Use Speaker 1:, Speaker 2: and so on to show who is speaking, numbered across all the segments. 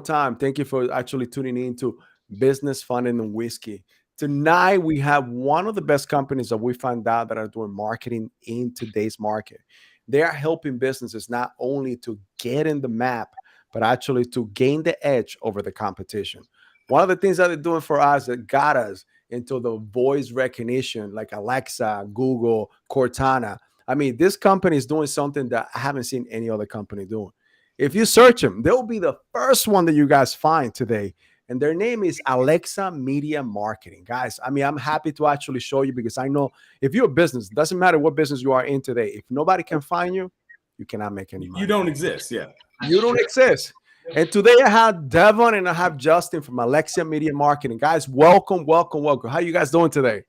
Speaker 1: time. Thank you for actually tuning in to Business Funding and Whiskey. Tonight, we have one of the best companies that we found out that are doing marketing in today's market. They are helping businesses not only to get in the map, but actually to gain the edge over the competition. One of the things that they're doing for us that got us into the voice recognition, like Alexa, Google, Cortana. I mean, this company is doing something that I haven't seen any other company doing. If you search them, they'll be the first one that you guys find today. And their name is Alexa Media Marketing. Guys, I mean, I'm happy to actually show you because I know if you're a business, doesn't matter what business you are in today, if nobody can find you, you cannot make any money.
Speaker 2: You don't exist. Yeah.
Speaker 1: You don't exist. And today I have Devon and I have Justin from Alexa Media Marketing. Guys, welcome, welcome, welcome. How you guys doing today?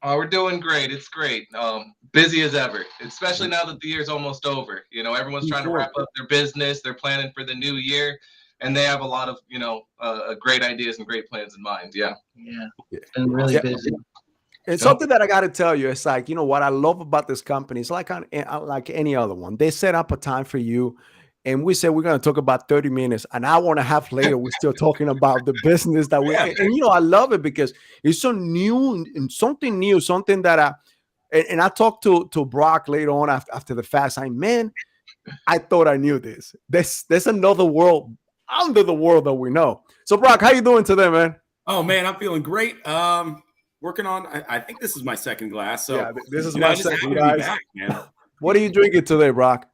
Speaker 3: We're doing great. It's great. Busy as ever, especially now that the year's almost over. Everyone's trying to wrap up their business. They're planning for the new year, and they have a lot of, great ideas and great plans in mind. Yeah.
Speaker 4: Yeah. It's been really busy.
Speaker 1: And something that I got to tell you, it's like, what I love about this company is like like any other one. They set up a time for you, and we said we're going to talk about 30 minutes. An hour and a half later, we're still talking about the business that we. And I love it because it's so new and something new, something that I talked to Brock later on after the fast. Man, I thought I knew this. There's another world under the world that we know. So Brock, how you doing today, man?
Speaker 2: Oh man, I'm feeling great. Working on. I think this is my second glass. So
Speaker 1: yeah, this is my second, guys.
Speaker 2: Back, man.
Speaker 1: What are you drinking today, Brock?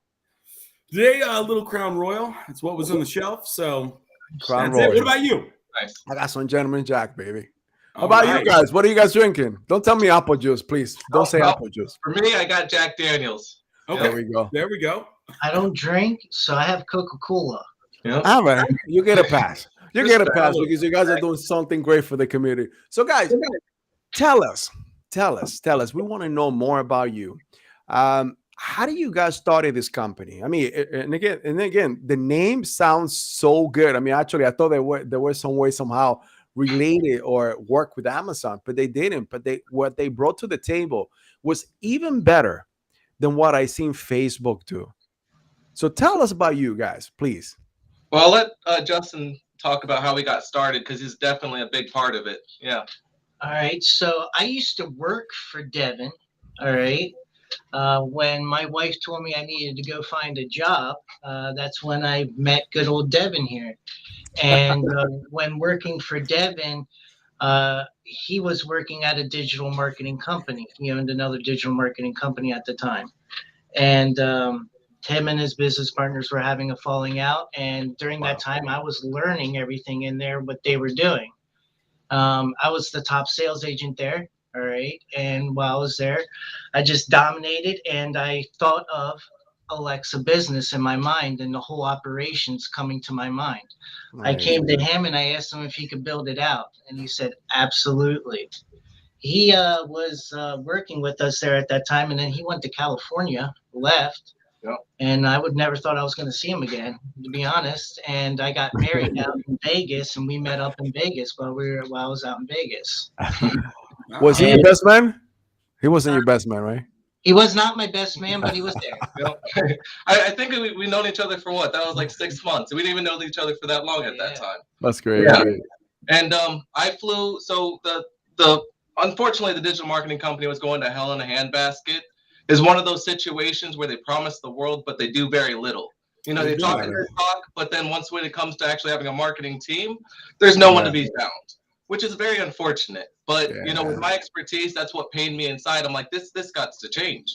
Speaker 2: Today, a little Crown Royal. It's what was on the shelf. So
Speaker 1: Crown
Speaker 2: that's
Speaker 1: Royal.
Speaker 2: it. What about you?
Speaker 3: Nice.
Speaker 1: I got some Gentleman Jack, baby. How about you guys? What are you guys drinking? Don't tell me apple juice, please. Don't say apple juice.
Speaker 3: For me, I got Jack Daniels.
Speaker 2: Okay.
Speaker 1: There we go.
Speaker 2: There we go.
Speaker 4: I don't drink, so I have Coca-Cola.
Speaker 3: Yeah.
Speaker 1: All right. You get a pass. You get a pass because you guys are doing something great for the community. So, guys, tell us. We want to know more about you. How do you guys started this company? I mean, and again, the name sounds so good. I mean, actually, I thought there were some way somehow related or work with Amazon, but they didn't. But what they brought to the table was even better than what I seen Facebook do. So tell us about you guys, please.
Speaker 3: Well, I'll let Justin talk about how we got started because he's definitely a big part of it. Yeah.
Speaker 4: All right. So I used to work for Devon. All right. When my wife told me I needed to go find a job, that's when I met good old Devon here. And when working for Devon, he was working at a digital marketing company. He owned another digital marketing company at the time. And him and his business partners were having a falling out. And during that time, I was learning everything in there, what they were doing. I was the top sales agent there. All right. And while I was there, I just dominated and I thought of Alexa Business in my mind and the whole operations coming to my mind. I came to him and I asked him if he could build it out. And he said, absolutely. He was working with us there at that time. And then he went to California, left.
Speaker 3: Yep.
Speaker 4: And I would never thought I was going to see him again, to be honest. And I got married out in Vegas and we met up in Vegas while I was out in Vegas.
Speaker 1: Was he your best man? He wasn't your best man, right?
Speaker 4: He was not my best man, but he was there.
Speaker 3: I think we known each other for what? That was like 6 months. We didn't even know each other for that long at that time.
Speaker 1: That's great.
Speaker 3: Yeah. And I flew. So the unfortunately the digital marketing company was going to hell in a handbasket. Is one of those situations where they promise the world, but they do very little. They talk their talk, but then when it comes to actually having a marketing team, there's no one to be found, which is very unfortunate. But with my expertise, that's what pained me inside. I'm like, this got to change.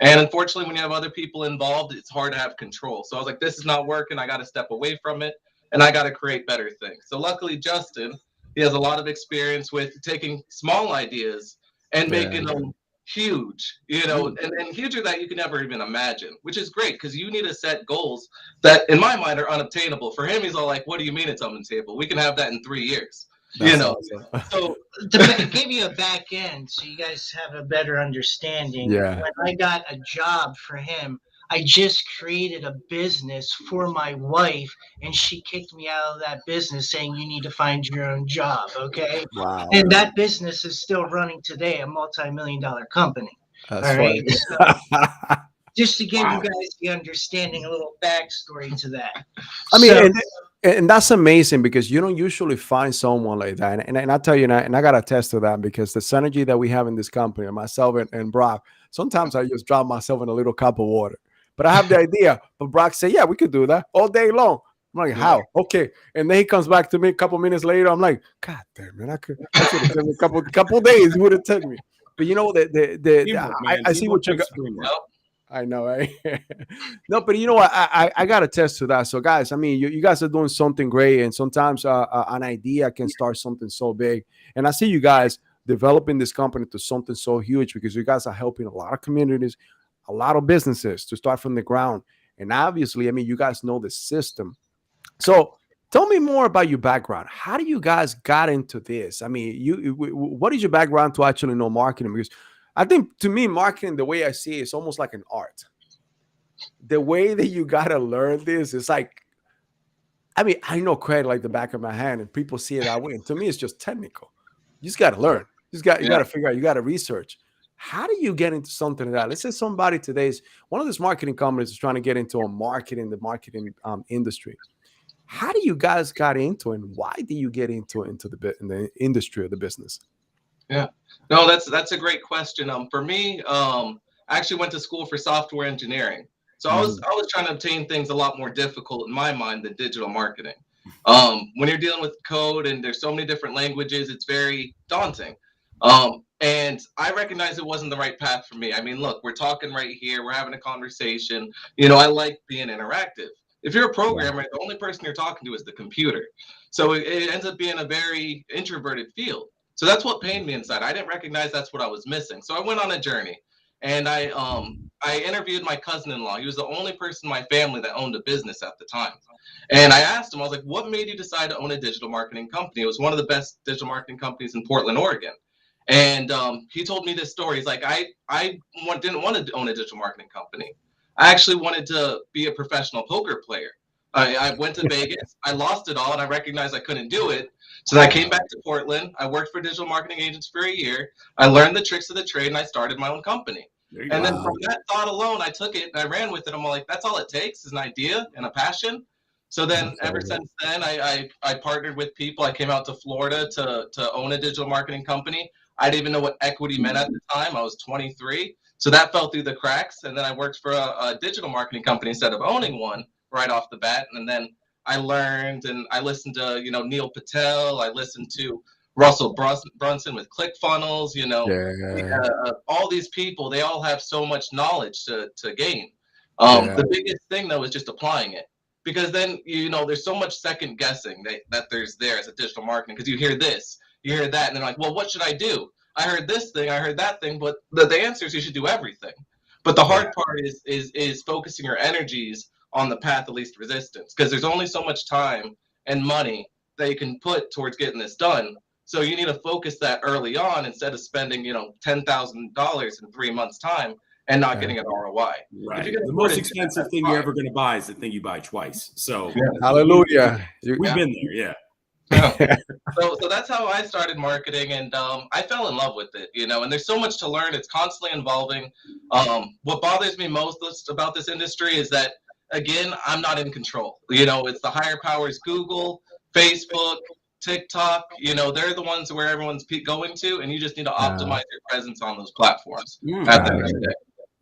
Speaker 3: And unfortunately, when you have other people involved, it's hard to have control. So I was like, this is not working. I got to step away from it, and I got to create better things. So luckily, Justin, he has a lot of experience with taking small ideas and making them huge, and huger that you can never even imagine, which is great because you need to set goals that in my mind are unobtainable. For him, he's all like, what do you mean it's unobtainable? We can have that in 3 years. Awesome. So
Speaker 4: to give you a back end so you guys have a better understanding, when I got a job for him, I just created a business for my wife and she kicked me out of that business saying you need to find your own job. Okay.
Speaker 1: Wow.
Speaker 4: And that business is still running today, a multi-million-dollar company.
Speaker 1: That's
Speaker 4: all right. So, just to give you guys the understanding, a little backstory to that.
Speaker 1: I mean, And that's amazing because you don't usually find someone like that. And I tell you, and I got to attest to that because the synergy that we have in this company, myself and Brock, sometimes I just drop myself in a little cup of water. But I have the idea. But Brock said, yeah, we could do that all day long. I'm like, how? Okay. And then he comes back to me a couple minutes later. I'm like, God damn it. I should have taken a couple days. It would have taken me. But you know,
Speaker 2: Teamwork,
Speaker 1: I see what you're
Speaker 2: teamwork.
Speaker 1: I know, right? No, but you know what? I got to test to that. So, guys, I mean, you guys are doing something great, and sometimes an idea can start something so big. And I see you guys developing this company to something so huge because you guys are helping a lot of communities, a lot of businesses to start from the ground. And obviously, I mean, you guys know the system. So, tell me more about your background. How do you guys got into this? I mean, what is your background to actually know marketing? Because I think to me, marketing, the way I see it, is almost like an art. The way that you gotta learn this is like, I mean, I know credit like the back of my hand, and people see it that way. And to me, it's just technical. You just gotta learn. You gotta figure out. You gotta research. How do you get into something like that? Let's say somebody today's one of these marketing companies is trying to get into the marketing industry. How do you guys got into it, and why do you get into it in the industry of the business?
Speaker 3: Yeah, no, that's a great question. For me, I actually went to school for software engineering, so I was trying to obtain things a lot more difficult in my mind than digital marketing. When you're dealing with code and there's so many different languages, it's very daunting. And I recognized it wasn't the right path for me. I mean, look, we're talking right here, we're having a conversation. You know, I like being interactive. If you're a programmer, the only person you're talking to is the computer. So it ends up being a very introverted field. So that's what pained me inside. I didn't recognize that's what I was missing. So I went on a journey, and I interviewed my cousin-in-law. He was the only person in my family that owned a business at the time. And I asked him, I was like, what made you decide to own a digital marketing company? It was one of the best digital marketing companies in Portland, Oregon. And he told me this story. He's like, I didn't want to own a digital marketing company. I actually wanted to be a professional poker player. I went to Vegas. I lost it all, and I recognized I couldn't do it. So I came back to Portland. I worked for digital marketing agents for a year. I learned the tricks of the trade, and I started my own company. And then from that thought alone, I took it and I ran with it. I'm like, that's all it takes is an idea and a passion. So then ever since then, I partnered with people. I came out to Florida to own a digital marketing company. I didn't even know what equity meant at the time. I was 23. So that fell through the cracks. And then I worked for a digital marketing company instead of owning one right off the bat. And then I learned and I listened to, Neil Patel. I listened to Russell Brunson with ClickFunnels, all these people, they all have so much knowledge to gain. The biggest thing, though, is just applying it. Because then, there's so much second guessing that there's there as a digital marketing. Because you hear this, you hear that, and they're like, well, what should I do? I heard this thing, I heard that thing, but the answer is you should do everything. But the hard part is focusing your energies on the path of least resistance, because there's only so much time and money that you can put towards getting this done. So you need to focus that early on instead of spending, $10,000 in 3 months' time and not getting an ROI.
Speaker 2: Right. The most expensive thing you're ever going to buy is the thing you buy twice. So
Speaker 1: hallelujah.
Speaker 2: We've been there, yeah.
Speaker 3: So that's how I started marketing, and I fell in love with it, and there's so much to learn. It's constantly evolving. What bothers me most about this industry is that, again, I'm not in control. It's the higher powers, Google, Facebook, TikTok, they're the ones where everyone's going to, and you just need to optimize your presence on those platforms. At the end of the day.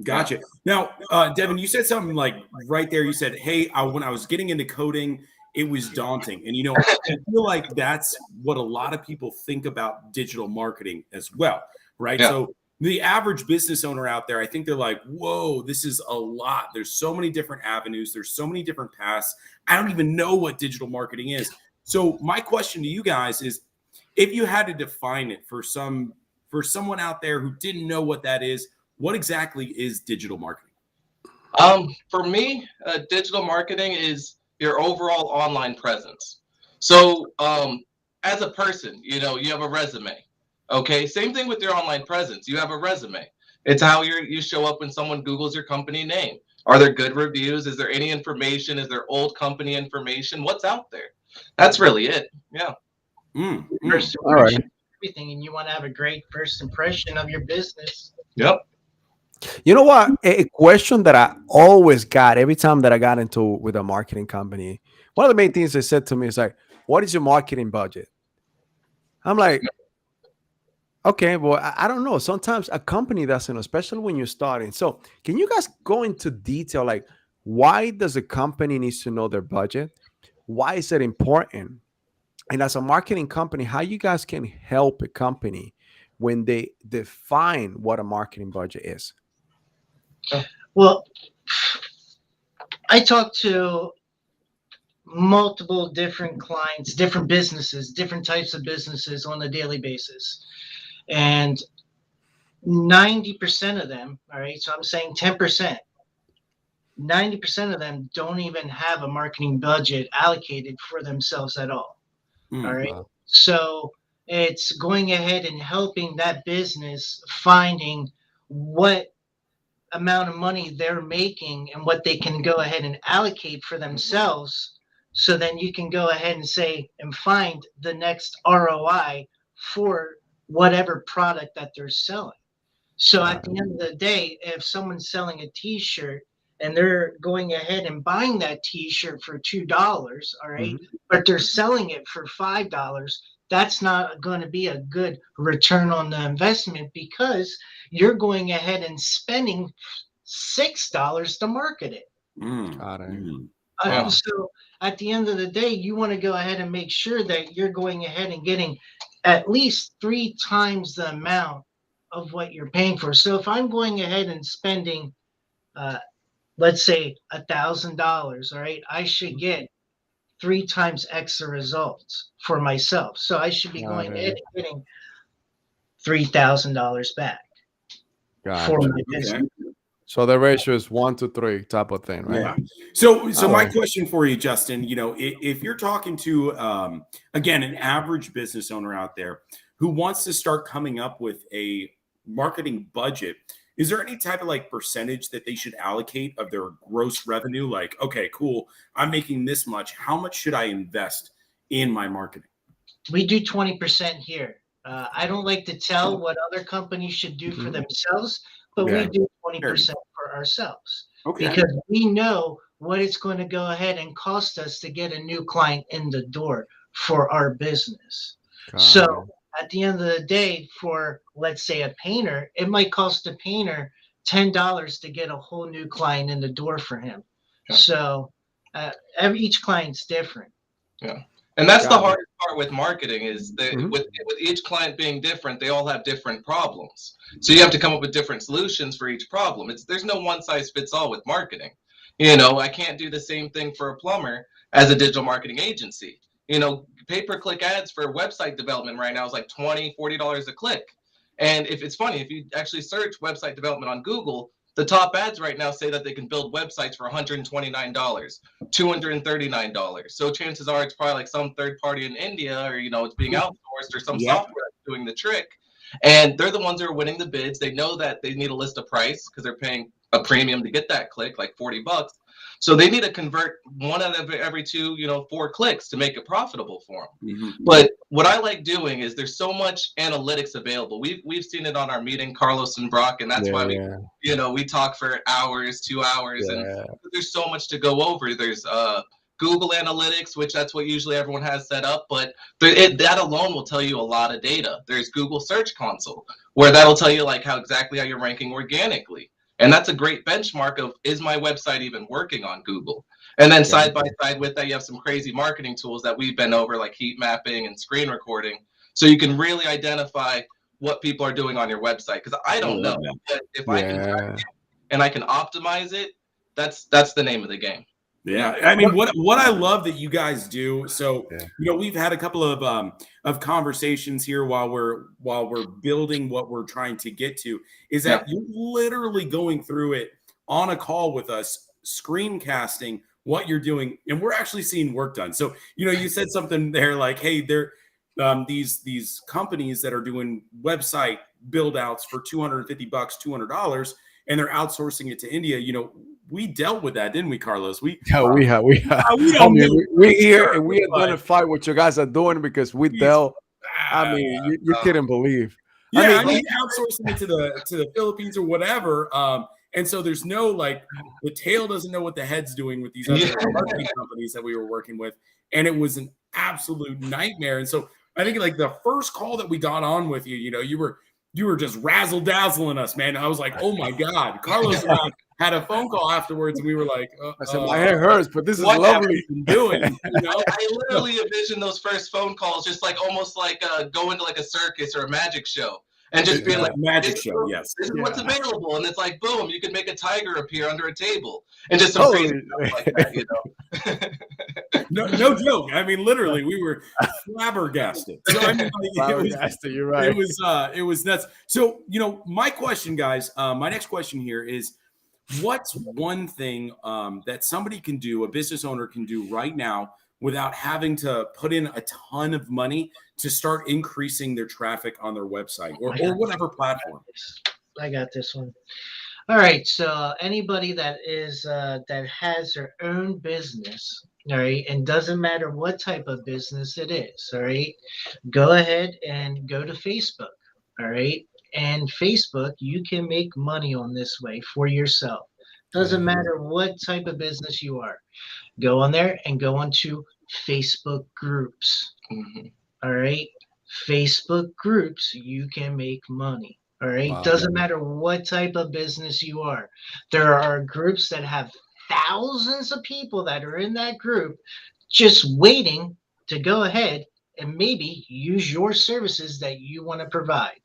Speaker 2: Gotcha. Now, Devin, you said something like right there. You said, hey, when I was getting into coding, it was daunting. And, I feel like that's what a lot of people think about digital marketing as well, right? Yeah. So the average business owner out there, I think they're like, whoa, this is a lot. There's so many different avenues. There's so many different paths. I don't even know what digital marketing is. So my question to you guys is, if you had to define it for someone out there who didn't know what that is, what exactly is digital marketing?
Speaker 3: For me, digital marketing is your overall online presence. So as a person, you have a resume. Okay, same thing with your online presence. You have a resume. It's how you show up when someone Googles your company name. Are there good reviews? Is there any information? Is there old company information? What's out there? That's really it. Yeah.
Speaker 4: First
Speaker 1: all right.
Speaker 4: Everything, and you want to have a great first impression of your business.
Speaker 3: Yep.
Speaker 1: You know what? A question that I always got every time that I got into with a marketing company one of the main things they said to me is like, what is your marketing budget? I'm like, okay, well, I don't know. Sometimes a company doesn't know, especially when you're starting. So can you guys go into detail, like why does a company needs to know their budget? Why is it important? And as a marketing company, how you guys can help a company when they define what a marketing budget is?
Speaker 4: Well, I talk to multiple different clients, different businesses, different types of businesses on a daily basis. And 90% of them, all right, so I'm saying 10%, 90% of them don't even have a marketing budget allocated for themselves at all. All right.
Speaker 1: Wow.
Speaker 4: So it's going ahead and helping that business finding what amount of money they're making and what they can go ahead and allocate for themselves. So then you can go ahead and say and find the next ROI for whatever product that they're selling. So at the end of the day, if someone's selling a t-shirt and they're going ahead and buying that t-shirt for $2, all right, but they're selling it for $5, that's not going to be a good return on the investment because you're going ahead and spending $6 to market it.
Speaker 1: Got it.
Speaker 4: So at the end of the day, you want to go ahead and make sure that you're going ahead and getting at least 3 times the amount of what you're paying for. So if I'm going ahead and spending, let's say $1,000, all right, I should get 3 times extra results for myself. So I should be going ahead and getting $3,000 back for my business.
Speaker 1: So the ratio is 1 to 3 type of thing, right?
Speaker 2: Yeah. So my question for you, Justin, you know, if you're talking to, again, an average business owner out there who wants to start coming up with a marketing budget, is there any type of like percentage that they should allocate of their gross revenue? Like, okay, cool, I'm making this much. How much should I invest in my marketing?
Speaker 4: We do 20% here. I don't like to tell what other companies should do for themselves, but we do 20% for ourselves because we know what it's going to go ahead and cost us to get a new client in the door for our business. So at the end of the day, for let's say a painter, it might cost a painter $10 to get a whole new client in the door for him. So each client's different.
Speaker 3: Yeah. And that's the hardest part with marketing is that with each client being different, they all have different problems. So you have to come up with different solutions for each problem. There's no one size fits all with marketing. You know, I can't do the same thing for a plumber as a digital marketing agency. You know, pay-per-click ads for website development right now is like $20, $40 a click. And if it's funny, if you actually search website development on Google, the top ads right now say that they can build websites for $129, $239. So chances are it's probably like some third party in India, or, you know, it's being outsourced or some software that's doing the trick. And they're the ones who are winning the bids. They know that they need to list a price because they're paying a premium to get that click, like $40. So they need to convert 1 out of every 2, 4 clicks to make it profitable for them. But what I like doing is there's so much analytics available. We've seen it on our meeting, Carlos and Brock, and that's why we talk for hours, 2 hours, and there's so much to go over. There's Google Analytics, which that's what usually everyone has set up, but that alone will tell you a lot of data. There's Google Search Console, where that'll tell you like how you're ranking organically. And that's a great benchmark of, is my website even working on Google? And then side by side with that, you have some crazy marketing tools that we've been over, like heat mapping and screen recording. So you can really identify what people are doing on your website. Because I don't know. But if I can track it and I can optimize it, that's the name of the game.
Speaker 2: Yeah, I mean, what I love that you guys do. So, we've had a couple of conversations here while we're building what we're trying to get to. Is that you're literally going through it on a call with us, screencasting what you're doing, and we're actually seeing work done. So, you said something there like, hey, there these companies that are doing website build outs for $250, $200, and they're outsourcing it to India. We dealt with that, didn't we, Carlos? We have. We
Speaker 1: identify what you guys are doing because we dealt. I mean, you couldn't believe.
Speaker 2: Yeah, I mean, outsourcing it to the Philippines or whatever. And so there's no like the tail doesn't know what the head's doing with these other marketing companies that we were working with. And it was an absolute nightmare. And so I think like the first call that we got on with you, you were just razzle dazzling us, man. I was like, oh my God. Carlos and I had a phone call afterwards, and we were like,
Speaker 1: I said, my head hurts, but this is
Speaker 2: what have
Speaker 1: lovely.
Speaker 2: we been doing?
Speaker 3: I literally envisioned those first phone calls just like almost like going to like a circus or a magic show. And just being like,
Speaker 2: magic show, yes.
Speaker 3: This is what's available. And it's like, boom, you can make a tiger appear under a table. And just some crazy stuff like that,
Speaker 2: No joke. I mean, literally, we were flabbergasted. So I mean,
Speaker 1: you're right.
Speaker 2: It was nuts. So, my question, guys, my next question here is, what's one thing that somebody can do, a business owner can do right now without having to put in a ton of money to start increasing their traffic on their website or whatever platform?
Speaker 4: I got this one. All right. So anybody that is that has their own business, all right, and doesn't matter what type of business it is, all right, go ahead and go to Facebook, all right. And Facebook, you can make money on this way for yourself. Doesn't matter what type of business you are. Go on there and go onto Facebook groups. All right. Facebook groups, you can make money. All right.
Speaker 1: Wow.
Speaker 4: Doesn't matter what type of business you are. There are groups that have thousands of people that are in that group just waiting to go ahead and maybe use your services that you want to provide.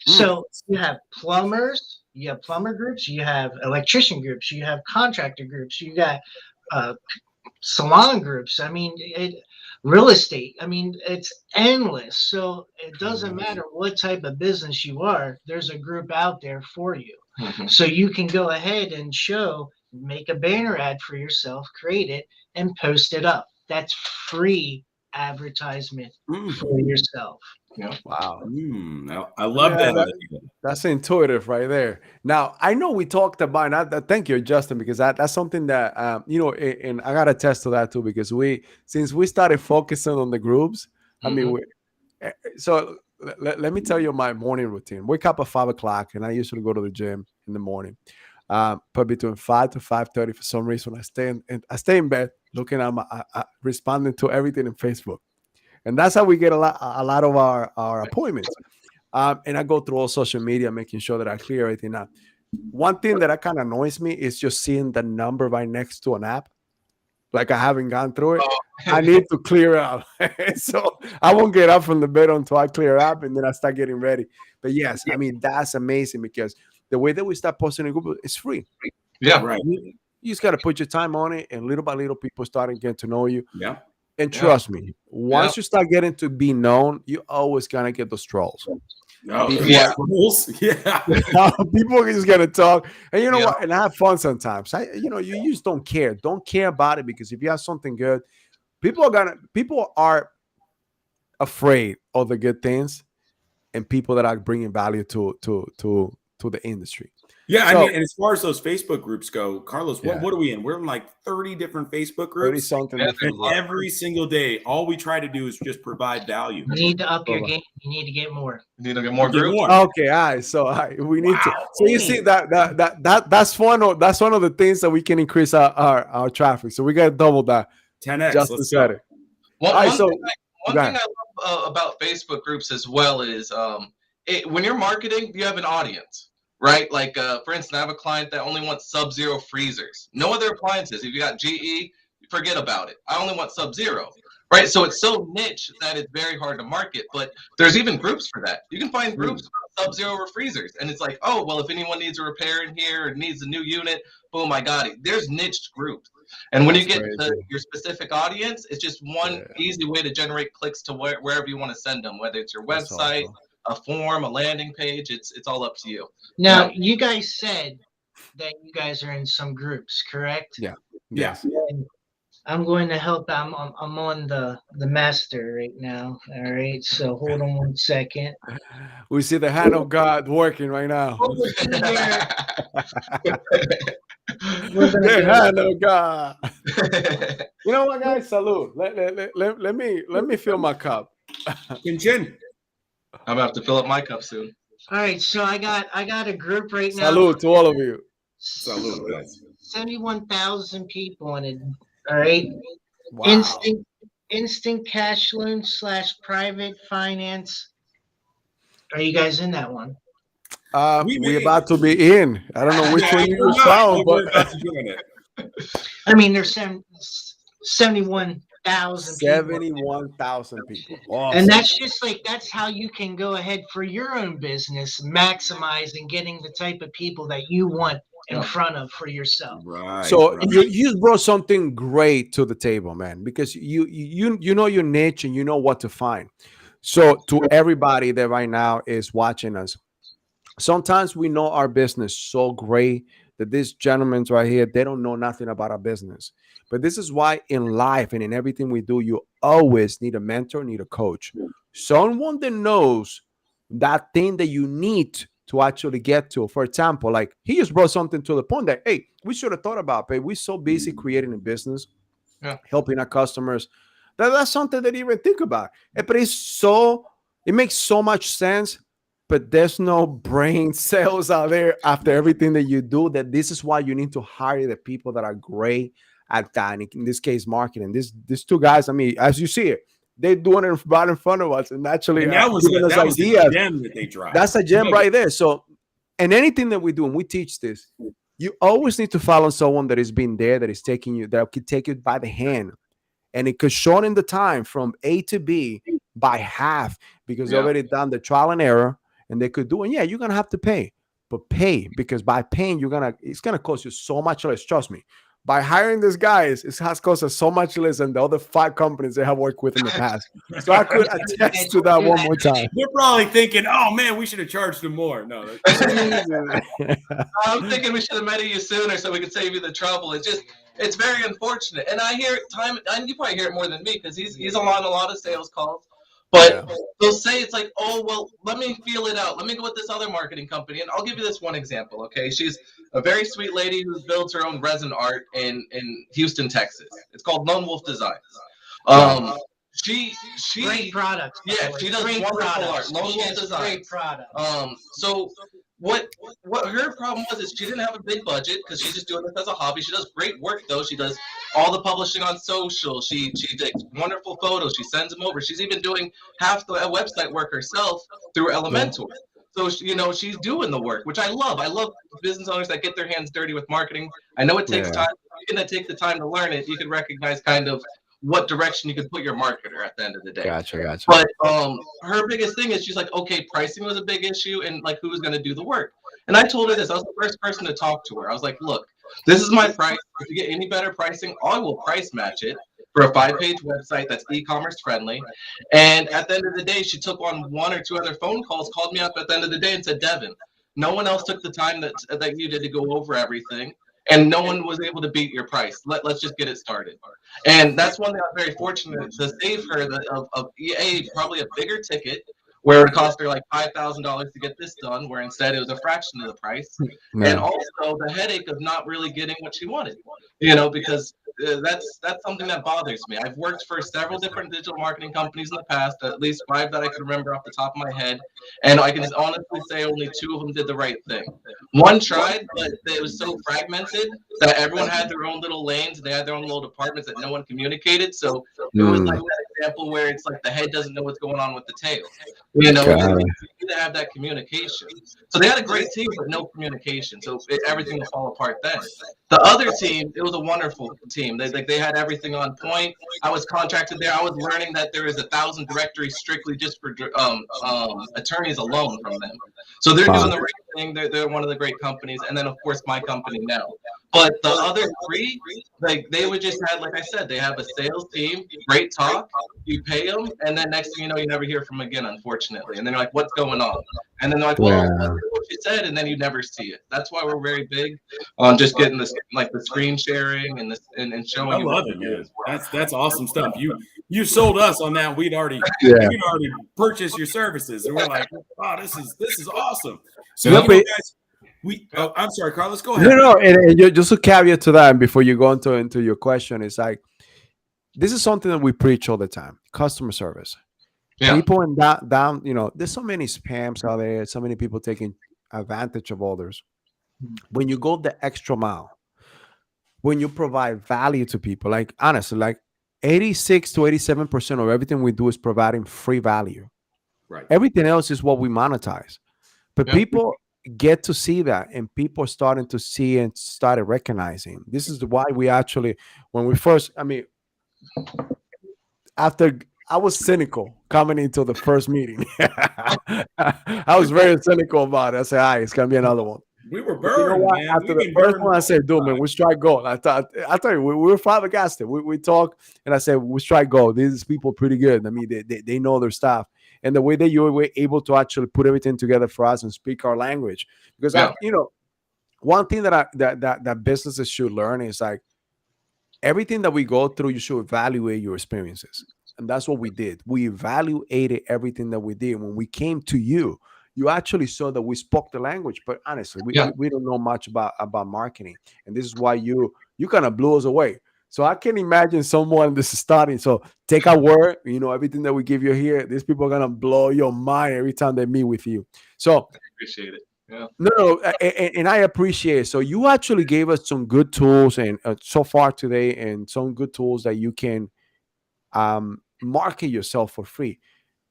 Speaker 4: So you have plumbers, you have plumber groups, you have electrician groups, you have contractor groups, you got salon groups. I mean, real estate. I mean, it's endless. So it doesn't matter what type of business you are. There's a group out there for you. So you can go ahead and make a banner ad for yourself, create it, and post it up. That's free advertisement for yourself.
Speaker 1: Wow.
Speaker 2: I love that.
Speaker 1: That's intuitive right there. Now, I know we talked about that. Thank you, Justin, because that's something that, and I got to attest to that too, because since we started focusing on the groups, I mean, so let me tell you my morning routine. Wake up at 5:00, and I usually go to the gym in the morning. But between 5 to 5:30, for some reason, I stay in bed looking at responding to everything in Facebook. And that's how we get a lot of our appointments. And I go through all social media, making sure that I clear everything up. One thing that kind of annoys me is just seeing the number right next to an app. Like I haven't gone through it. I need to clear out. So I won't get up from the bed until I clear up, and then I start getting ready. But yes, I mean, that's amazing because the way that we start posting in Google is free.
Speaker 3: Yeah.
Speaker 2: Right.
Speaker 1: You just got to put your time on it, and little by little, people starting to get to know you.
Speaker 2: Yeah.
Speaker 1: And trust me, once you start getting to be known, you always gonna get those trolls. People are just gonna talk, and you know what? And have fun sometimes. You just don't care. Don't care about it, because if you have something good, people are afraid of the good things, and people that are bringing value to the industry.
Speaker 2: Yeah, I mean, and as far as those Facebook groups go, Carlos, what are we in? We're in like 30 different Facebook groups.
Speaker 1: 30-something different.
Speaker 2: And every single day, all we try to do is just provide value.
Speaker 4: You need to up your game. You need to get more.
Speaker 3: You need to get more groups.
Speaker 1: Okay, all right. So we need to. So you see that's one of the things that we can increase our traffic. So we got to double that.
Speaker 2: 10x.
Speaker 1: Justin said it.
Speaker 3: One thing I love about Facebook groups as well is when you're marketing, you have an audience. Right? Like, for instance, I have a client that only wants Sub-Zero freezers. No other appliances. If you got GE, forget about it. I only want Sub-Zero. Right? So it's so niche that it's very hard to market. But there's even groups for that. You can find groups for Sub-Zero freezers. And it's like, oh, well, if anyone needs a repair in here or needs a new unit, boom, I got it. There's niche groups. And when you get to your specific audience, it's just one easy way to generate clicks to wherever you want to send them, whether it's your website, a form, a landing page. It's all up to you.
Speaker 4: Now, you guys said that you guys are in some groups, correct?
Speaker 1: Yeah.
Speaker 4: And I'm going to help. I'm on the master right now. All right. So hold on 1 second.
Speaker 1: We see the hand of God working right now. The hand of God. You know what, guys? Salute. Let me fill my cup.
Speaker 2: Chin.
Speaker 3: I'm about to fill up my cup soon.
Speaker 4: All right, so I got a group right now.
Speaker 1: Salute to all of you.
Speaker 2: Salute, guys.
Speaker 4: 71,000 people in it. All right.
Speaker 1: Wow.
Speaker 4: Instant cash loan / private finance. Are you guys in that one?
Speaker 1: We're about to be in. I don't know which
Speaker 2: Yeah,
Speaker 1: one you
Speaker 2: we're not,
Speaker 1: found,
Speaker 2: but we're
Speaker 1: but
Speaker 2: about to join it.
Speaker 4: I mean, there's 71,000 people.
Speaker 1: 71,000 people. Awesome.
Speaker 4: And that's just like, that's how you can go ahead for your own business, maximizing getting the type of people that you want in front of for yourself.
Speaker 2: Right.
Speaker 1: So
Speaker 2: right.
Speaker 1: you just brought something great to the table, man, because you know your niche and you know what to find. So to everybody that right now is watching us, sometimes we know our business so great that these gentlemen right here, they don't know nothing about our business. But this is why in life and in everything we do, you always need a mentor, need a coach, someone that knows that thing that you need to actually get to. For example, like he just brought something to the point that, hey, we should have thought about, but we're so busy creating a business, helping our customers. That's something that you even think about. But it makes so much sense, but there's no brain cells out there after everything that you do. That this is why you need to hire the people that are great at that. In this case, marketing. These two guys, I mean, as you see it, they're doing it right in front of us, and actually
Speaker 2: And that was
Speaker 1: giving us ideas.
Speaker 2: a gem that they dropped.
Speaker 1: That's a gem right there. So, and anything that we do, and we teach this, you always need to follow someone that has been there, that is taking you, that could take you by the hand, and it could shorten the time from A to B by half because they already done the trial and error, and they could do. And yeah, you're gonna have to pay, but pay, because by paying, it's gonna cost you so much less. Trust me. By hiring these guys, it has cost us so much less than the other 5 companies they have worked with in the past. So I could attest to that one more time.
Speaker 2: They're probably thinking, "Oh man, we should have charged them more." No,
Speaker 3: I'm thinking we should have met you sooner so we could save you the trouble. It's very unfortunate, and I hear it time, and you probably hear it more than me because he's on a lot of sales calls. But they'll say it's like, oh, well, let me feel it out. Let me go with this other marketing company. And I'll give you this one example, okay? She's a very sweet lady who builds her own resin art in Houston, Texas. It's called Lone Wolf Designs. She
Speaker 4: Great product.
Speaker 3: Yeah, she does
Speaker 4: Great
Speaker 3: wonderful
Speaker 4: products.
Speaker 3: art. Lone
Speaker 4: She
Speaker 3: Wolf
Speaker 4: has
Speaker 3: Designs.
Speaker 4: great product.
Speaker 3: So what her problem was is she didn't have a big budget because she's just doing this as a hobby. She does great work though. She does all the publishing on social. She takes wonderful photos. She sends them over. She's even doing half the website work herself through Elementor. So she's doing the work, which I love. I love business owners that get their hands dirty with marketing. I know it takes time. If you're gonna take the time to learn it, you can recognize kind of what direction you could put your marketer at the end of the day.
Speaker 1: Gotcha.
Speaker 3: But her biggest thing is she's like, okay, pricing was a big issue, and like who was going to do the work? And I told her this. I was the first person to talk to her. I was like, look, this is my price. If you get any better pricing, I will price match it for a 5-page website that's e-commerce friendly. And at the end of the day, she took on 1 or 2 other phone calls, called me up at the end of the day and said, Devin, no one else took the time that you did to go over everything. And no one was able to beat your price. Let's just get it started. And that's one thing I'm very fortunate to save her of EA, probably a bigger ticket, where it cost her like $5,000 to get this done, where instead it was a fraction of the price. And also the headache of not really getting what she wanted, because that's something that bothers me. I've worked for several different digital marketing companies in the past, at least 5 that I could remember off the top of my head. And I can honestly say only 2 of them did the right thing. One tried, but it was so fragmented that everyone had their own little lanes. They had their own little departments that no one communicated. So it was like that example where it's like the head doesn't know what's going on with the tail. You need to have that communication. So they had a great team, but no communication. So everything will fall apart then. The other team, it was a wonderful team. They had everything on point. I was contracted there. I was learning that there is 1,000 directories strictly just for attorneys alone from them. So they're doing the right thing. They're one of the great companies. And then, of course, my company now. But the other 3, they would just have, like I said, they have a sales team, great talk, you pay them, and then next thing you know, you never hear from them again, unfortunately. And then you're like, what's going on? And then they're like, well, that's what you said, and then you never see it. That's why we're very big on just getting this, like the screen sharing and showing.
Speaker 2: I love it, man. That's awesome stuff. You sold us on that. We'd already purchased your services, and we're like, oh, this is awesome. So guys, I'm sorry, Carlos, go ahead.
Speaker 1: No, and just a caveat to that, and before you go into your question, is like, this is something that we preach all the time: customer service.
Speaker 3: Yeah.
Speaker 1: People in that down, there's so many spams out there, so many people taking advantage of others. When you go the extra mile, when you provide value to people, like honestly, like 86 to 87% of everything we do is providing free value.
Speaker 2: Right.
Speaker 1: Everything else is what we monetize. But
Speaker 3: Yeah.
Speaker 1: people get to see that, and people are starting to see and started recognizing. This is why we actually, when we first, after I was cynical coming into the first meeting. I was very cynical about it. I said, it's gonna be another one.
Speaker 2: We were
Speaker 1: But you know
Speaker 2: burned,
Speaker 1: what?
Speaker 2: man.
Speaker 1: After
Speaker 2: We've
Speaker 1: the
Speaker 2: been
Speaker 1: first
Speaker 2: burned
Speaker 1: one, I
Speaker 2: all
Speaker 1: said,
Speaker 2: the
Speaker 1: dude, man,
Speaker 2: time.
Speaker 1: we strike gold. I tell you, we were flabbergasted. We talked, and I said, we strike gold. These people pretty good. I mean, they know their stuff. And the way that you were able to actually put everything together for us and speak our language. Because
Speaker 3: Yeah.
Speaker 1: one thing that businesses should learn is like everything that we go through, you should evaluate your experiences. And that's what we did. We evaluated everything that we did. When we came to you, you actually saw that we spoke the language. But honestly,
Speaker 3: Yeah.
Speaker 1: we don't know much about marketing. And this is why you kind of blew us away. So I can imagine someone this is starting. So take our word, everything that we give you here, these people are gonna blow your mind every time they meet with you. So
Speaker 3: Appreciate it. Yeah.
Speaker 1: no, and I appreciate it. So you actually gave us some good tools, and so far today, and some good tools that you can market yourself for free.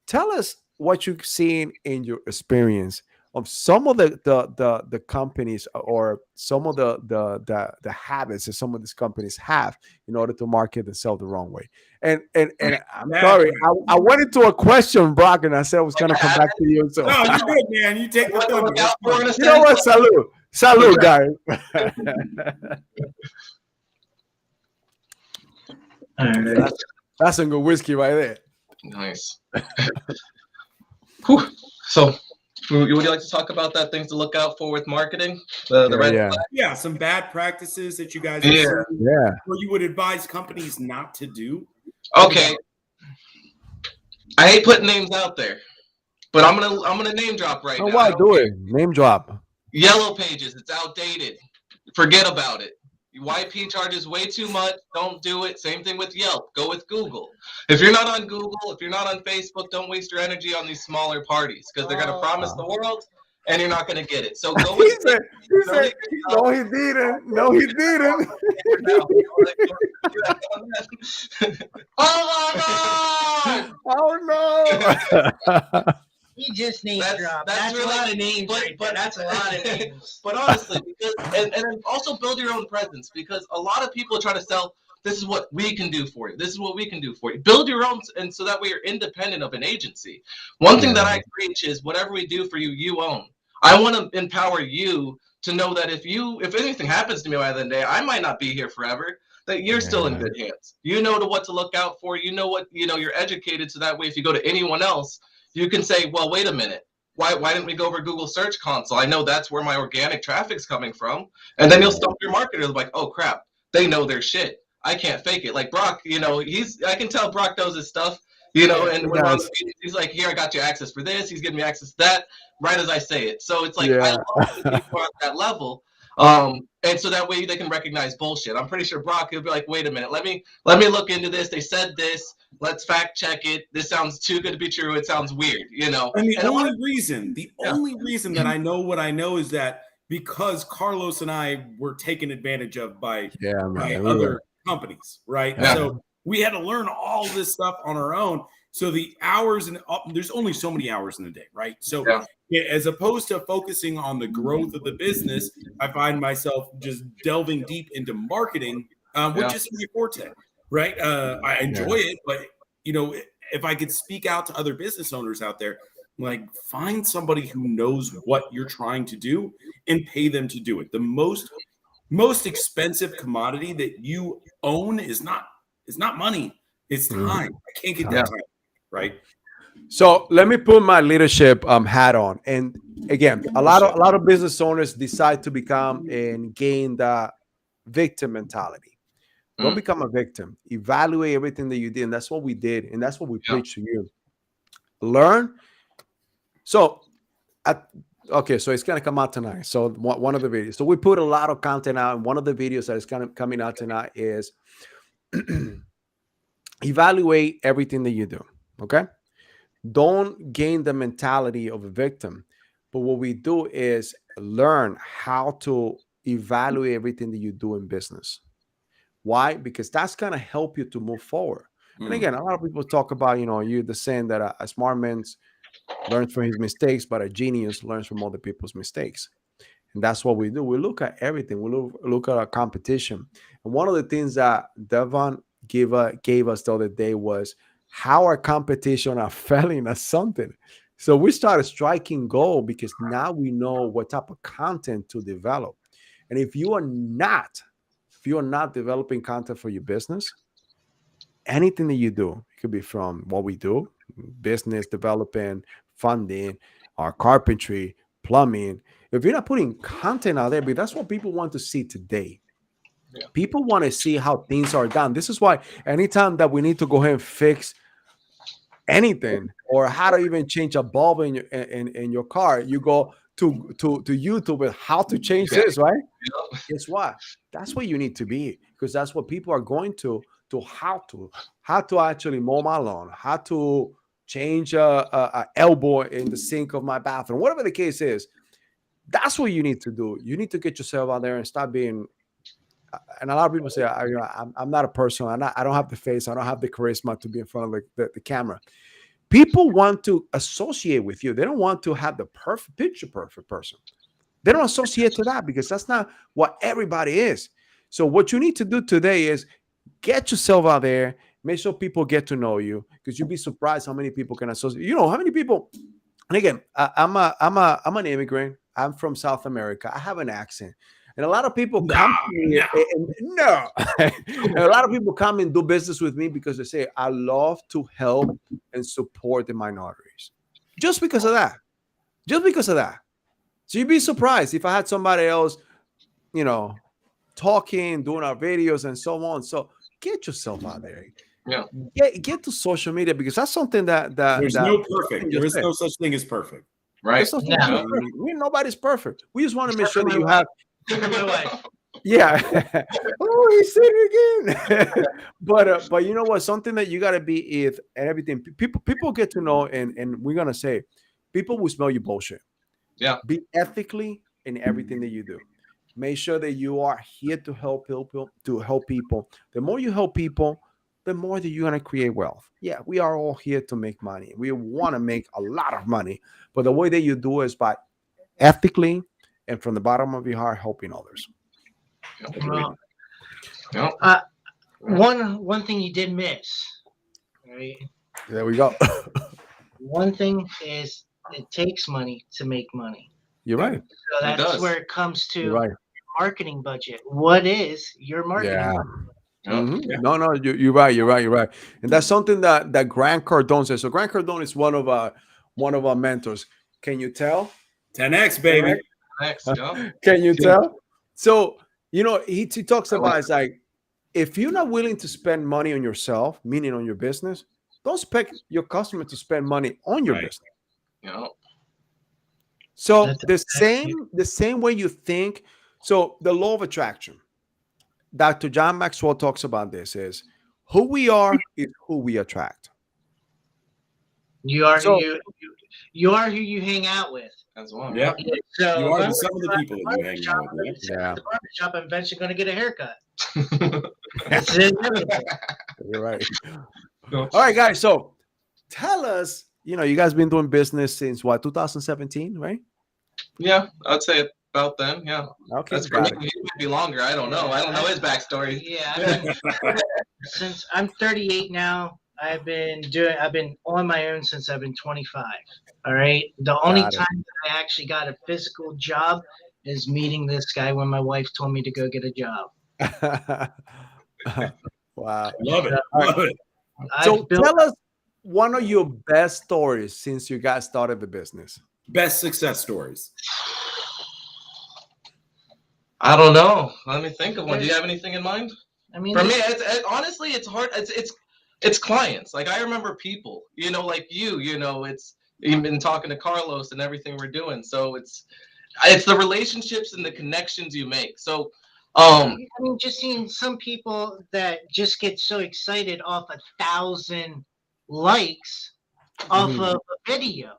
Speaker 1: Tell us what you've seen in your experience of some of the companies, or some of the habits that some of these companies have in order to market themselves the wrong way. And I'm sorry, I went into a question, Brock, and I said I was gonna come back to you. So
Speaker 2: No, you're good, man. You take the
Speaker 3: What to
Speaker 2: thunder.
Speaker 3: look out for in a
Speaker 1: you know what? Salute, guys.
Speaker 4: All right.
Speaker 1: That's some good whiskey right there.
Speaker 3: Nice. Whew. So, would you like to talk about that? Things to look out for with marketing. The red
Speaker 1: Yeah.
Speaker 3: flag?
Speaker 2: Yeah, some bad practices that you guys have
Speaker 3: Yeah.
Speaker 2: seen,
Speaker 1: Yeah.
Speaker 2: or you would advise companies not to do.
Speaker 3: Okay. I hate putting names out there, but I'm gonna name drop right
Speaker 1: Oh,
Speaker 3: now. I
Speaker 1: why
Speaker 3: don't
Speaker 1: do
Speaker 3: care.
Speaker 1: it? Name drop.
Speaker 3: Yellow Pages, it's outdated. Forget about it. YP charges way too much. Don't do it. Same thing with Yelp. Go with Google. If you're not on Google, if you're not on Facebook, don't waste your energy on these smaller parties, because they're gonna promise the world and you're not gonna get it. So go
Speaker 1: He
Speaker 3: with
Speaker 1: said, no, he didn't. No, he didn't.
Speaker 3: Oh
Speaker 1: Oh no.
Speaker 4: You just name
Speaker 3: That's-
Speaker 4: drop.
Speaker 3: that's
Speaker 4: That's,
Speaker 3: really-
Speaker 4: a lot of names
Speaker 3: but-
Speaker 4: right there.
Speaker 3: but-
Speaker 4: That's a lot of names.
Speaker 3: But honestly, because and then also build your own presence, because a lot of people try to sell, this is what we can do for you. This is what we can do for you. Build your own, and so that way you're independent of an agency. One thing that I preach is whatever we do for you, you own. I want to empower you to know that if anything happens to me by the end of the day, I might not be here forever. That you're still in good hands. You know what to look out for. You know what, you're educated, so that way if you go to anyone else, you can say, well, wait a minute. Why didn't we go over Google Search Console? I know that's where my organic traffic's coming from. And then you'll stop your marketers like, oh crap, they know their shit. I can't fake it. Like Brock, I can tell Brock knows his stuff, and when we're on the meetings, he's like, here, I got you access for this. He's giving me access to that right as I say it. So it's like, I love when people are at that level. And so that way they can recognize bullshit. I'm pretty sure Brock, he'll be like, wait a minute, let me look into this. They said this. Let's fact check it. This sounds too good to be true. It sounds weird,
Speaker 2: And the
Speaker 3: And
Speaker 2: only reason that I know what I know is that because Carlos and I were taken advantage of by other companies, right?
Speaker 3: Yeah.
Speaker 2: So we had to learn all this stuff on our own. So the hours there's only so many hours in a day, right? So as opposed to focusing on the growth of the business, I find myself just delving deep into marketing, which isn't my forte, right? I enjoy it, but if I could speak out to other business owners out there, like find somebody who knows what you're trying to do and pay them to do it. The most expensive commodity that you own is not money, it's time. I can't get that time, right?
Speaker 1: So let me put my leadership hat on. And again, a lot of business owners decide to become and gain the victim mentality. Don't become a victim. Evaluate everything that you did. And that's what we did. And that's what we preach to you. Learn. So okay, so it's gonna come out tonight. So one of the videos. So we put a lot of content out, and one of the videos that is kind of coming out tonight is evaluate everything that you do. Okay. Don't gain the mentality of a victim. But what we do is learn how to evaluate everything that you do in business. Why? Because that's going to help you to move forward. And
Speaker 2: Mm.
Speaker 1: again, a lot of people talk about, you the saying that a smart man learns from his mistakes, but a genius learns from other people's mistakes. And that's what we do. We look at everything. We look at our competition. And one of the things that Devon gave us the other day was how our competition are failing at something. So we started striking gold because now we know what type of content to develop. And if you are not developing content for your business, anything that you do, it could be from what we do, business developing, funding, our carpentry, plumbing. If you're not putting content out there, but that's what people want to see today.
Speaker 3: Yeah.
Speaker 1: People want to see how things are done. This is why anytime that we need to go ahead and fix anything or how to even change a bulb in your car, you go to YouTube with how to change this, right? Guess what? That's what you need to be, because that's what people are going to how to actually mow my lawn, how to change a elbow in the sink of my bathroom, whatever the case is. That's what you need to do. You need to get yourself out there and stop being. And a lot of people say, I'm not a person. I don't have the face. I don't have the charisma to be in front of the camera. People want to associate with you. They don't want to have the perfect person. They don't associate to that because that's not what everybody is. So what you need to do today is get yourself out there, make sure people get to know you, because you'd be surprised how many people can associate. How many people. And again, I'm an immigrant. I'm from South America. I have an accent. And a lot of people come to me no. And a lot of people come and do business with me because they say, I love to help and support the minorities. Just because of that. Just because of that. So you'd be surprised if I had somebody else, talking, doing our videos and so on. So get yourself out there.
Speaker 3: Yeah.
Speaker 1: Get to social media, because that's something that
Speaker 2: There's
Speaker 1: that
Speaker 2: no perfect. There is no such thing as perfect.
Speaker 3: Right.
Speaker 1: no. Nobody's perfect. We just want to make sure that you have.
Speaker 4: My wife.
Speaker 1: Yeah. Oh, he said it again. But you know what? Something that you gotta be is and everything. People get to know, and we're gonna say, people will smell your bullshit.
Speaker 3: Yeah.
Speaker 1: Be ethically in everything that you do. Make sure that you are here to help people. The more you help people, the more that you're gonna create wealth. Yeah, we are all here to make money. We want to make a lot of money, but the way that you do is by ethically and from the bottom of your heart helping others.
Speaker 4: Well,
Speaker 3: Yeah.
Speaker 4: one thing you did miss, right?
Speaker 1: There we go.
Speaker 4: One thing is it takes money to make money.
Speaker 1: You're right.
Speaker 4: So that's
Speaker 3: does.
Speaker 4: where it comes
Speaker 1: You're
Speaker 4: to
Speaker 1: right.
Speaker 4: marketing budget. What is your marketing
Speaker 1: Yeah.
Speaker 4: budget?
Speaker 1: Mhm.
Speaker 2: Yeah.
Speaker 1: No, you're right. You're right. And that's something that Grant Cardone says. So Grant Cardone is one of our mentors. Can you tell?
Speaker 2: 10x, baby.
Speaker 3: Next. Yeah.
Speaker 1: Can you tell? So he talks about, it's like, if you're not willing to spend money on yourself, meaning on your business, don't expect your customer to spend money on your
Speaker 2: Right.
Speaker 1: business.
Speaker 3: Yeah.
Speaker 1: So
Speaker 4: That's
Speaker 1: the same way you think. So the law of attraction, Dr. John Maxwell talks about this, is who we are is who we attract.
Speaker 4: You are
Speaker 1: So-
Speaker 4: you are who you hang out with.
Speaker 3: That's one.
Speaker 2: Yeah.
Speaker 4: So
Speaker 2: You
Speaker 4: if
Speaker 2: are
Speaker 4: I'm
Speaker 2: some of the
Speaker 4: gonna
Speaker 2: people
Speaker 4: go to
Speaker 2: that you
Speaker 4: the
Speaker 2: hang
Speaker 4: barber
Speaker 2: out with.
Speaker 4: shop,
Speaker 1: Yeah.
Speaker 4: at the barbershop, I'm eventually going to get a haircut. It's inevitable.
Speaker 1: You're right. All right, guys. So tell us, you guys been doing business since what, 2017, right?
Speaker 3: Yeah. I'd say about then. Yeah.
Speaker 1: Okay.
Speaker 3: That's for me.
Speaker 1: got it.
Speaker 3: It might be longer. I don't know. I don't know his backstory.
Speaker 4: Yeah, since I'm 38 now, I've been on my own since I've been 25. All right. The only
Speaker 1: Got it.
Speaker 4: time that I actually got a physical job is meeting this guy when my wife told me to go get a job.
Speaker 1: Wow.
Speaker 2: Love it.
Speaker 1: All right.
Speaker 2: Love it.
Speaker 1: So
Speaker 4: I've built
Speaker 1: tell us one of your best stories since you guys started the business.
Speaker 2: Best success stories.
Speaker 3: I don't know. Let me think of one. Do you have anything in mind?
Speaker 4: I mean,
Speaker 3: For me, honestly, it's hard. It's clients. Like I remember people, like it's you've been talking to Carlos and everything we're doing. So it's the relationships and the connections you make. So,
Speaker 4: I mean, just seeing some people that just get so excited off 1,000 likes off
Speaker 1: Mhm.
Speaker 4: of a video.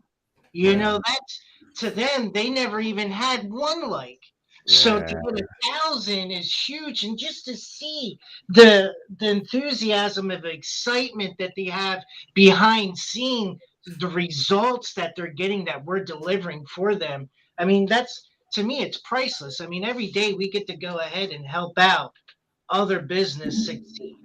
Speaker 4: You
Speaker 1: Yeah.
Speaker 4: know, that's to them, they never even had one like. So to
Speaker 1: Yeah.
Speaker 4: get 1,000 is huge, and just to see the enthusiasm of excitement that they have behind seeing the results that they're getting that we're delivering for them. I mean, that's to me, it's priceless. I mean, every day we get to go ahead and help out other business succeed.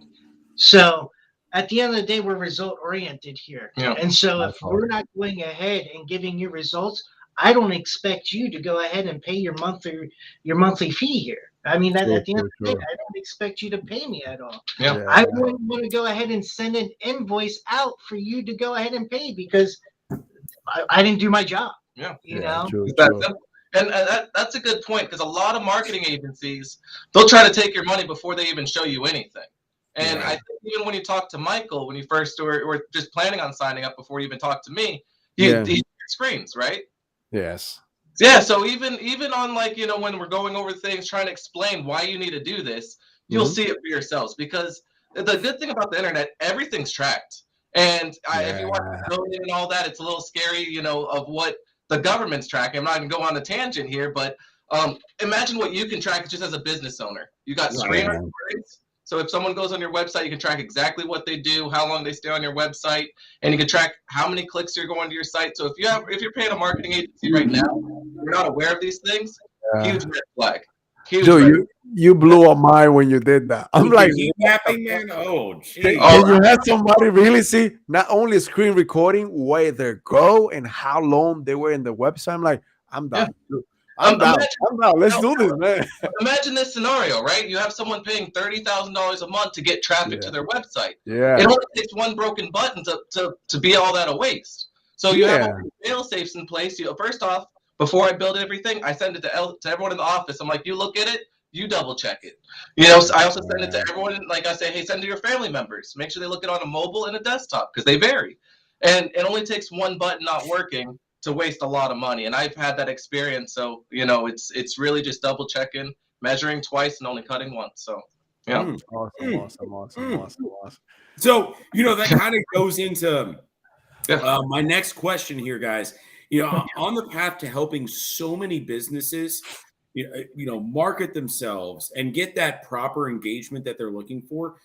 Speaker 4: So at the end of the day, we're result oriented here.
Speaker 3: Yeah.
Speaker 4: And so if
Speaker 1: That's
Speaker 4: we're
Speaker 1: awesome.
Speaker 4: not going ahead and giving you results, I don't expect you to go ahead and pay your monthly fee here. I mean, that
Speaker 1: Sure,
Speaker 4: at the end
Speaker 1: sure,
Speaker 4: of the day,
Speaker 1: sure.
Speaker 4: I don't expect you to pay me at all.
Speaker 3: Yeah.
Speaker 4: I
Speaker 1: Yeah.
Speaker 4: wouldn't want to go ahead and send an invoice out for you to go ahead and pay because I didn't do my job.
Speaker 3: Yeah.
Speaker 4: You
Speaker 1: Yeah.
Speaker 4: know,
Speaker 1: True,
Speaker 3: It's that
Speaker 1: true.
Speaker 3: simple. And that's a good point because a lot of marketing agencies, they'll try to take your money before they even show you anything. And
Speaker 1: Yeah.
Speaker 3: I think even when you talk to Michael, when you first were just planning on signing up before you even talked to me,
Speaker 1: Yeah.
Speaker 3: he screens, right?
Speaker 1: Yes.
Speaker 3: Yeah, so even on like, when we're going over things, trying to explain why you need to do this, you'll
Speaker 1: Mhm.
Speaker 3: see it for yourselves because the good thing about the internet, everything's tracked. And if you watch
Speaker 1: Yeah.
Speaker 3: the coding and all that, it's a little scary, of what the government's tracking. I'm not going to go on a tangent here, but imagine what you can track just as a business owner. You got screen
Speaker 1: Yeah.
Speaker 3: recordings. So if someone goes on your website, you can track exactly what they do, how long they stay on your website, and you can track how many clicks you're going to your site. So if you're paying a marketing agency right now, you're not aware of these things,
Speaker 1: Yeah.
Speaker 3: huge red flag. Huge
Speaker 1: Dude,
Speaker 3: red.
Speaker 1: you blew a mind when you did that. I'm
Speaker 2: With
Speaker 1: like,
Speaker 2: the kidnapping, man. Oh,
Speaker 1: can,
Speaker 2: geez.
Speaker 3: Oh,
Speaker 1: can you have somebody really see not only screen recording where they go and how long they were in the website? I'm like, I'm
Speaker 3: yeah.
Speaker 1: down. Dude. I'm down.
Speaker 3: Imagine,
Speaker 1: I'm down. Let's do this, man.
Speaker 3: imagine this scenario, right? You have someone paying $30,000 a month to get traffic
Speaker 1: Yeah.
Speaker 3: to their website.
Speaker 1: Yeah.
Speaker 3: It only takes one broken button to be all that a waste. So you have all
Speaker 1: Yeah.
Speaker 3: the fail safes in place. First off, before I build everything, I send it to everyone in the office. I'm like, you look at it, you double check it. So I also send it to everyone. Like I say, hey, send it to your family members. Make sure they look it on a mobile and a desktop because they vary. And it only takes one button not working to waste a lot of money. And I've had that experience. So it's really just double checking, measuring twice, and only cutting once. So yeah.
Speaker 2: Mm,
Speaker 1: Awesome,
Speaker 2: mm,
Speaker 1: awesome, awesome,
Speaker 2: mm.
Speaker 1: awesome, awesome.
Speaker 2: So, that kind of goes into
Speaker 3: Yeah.
Speaker 2: my next question here, guys. On the path to helping so many businesses, market themselves and get that proper engagement that they're looking for,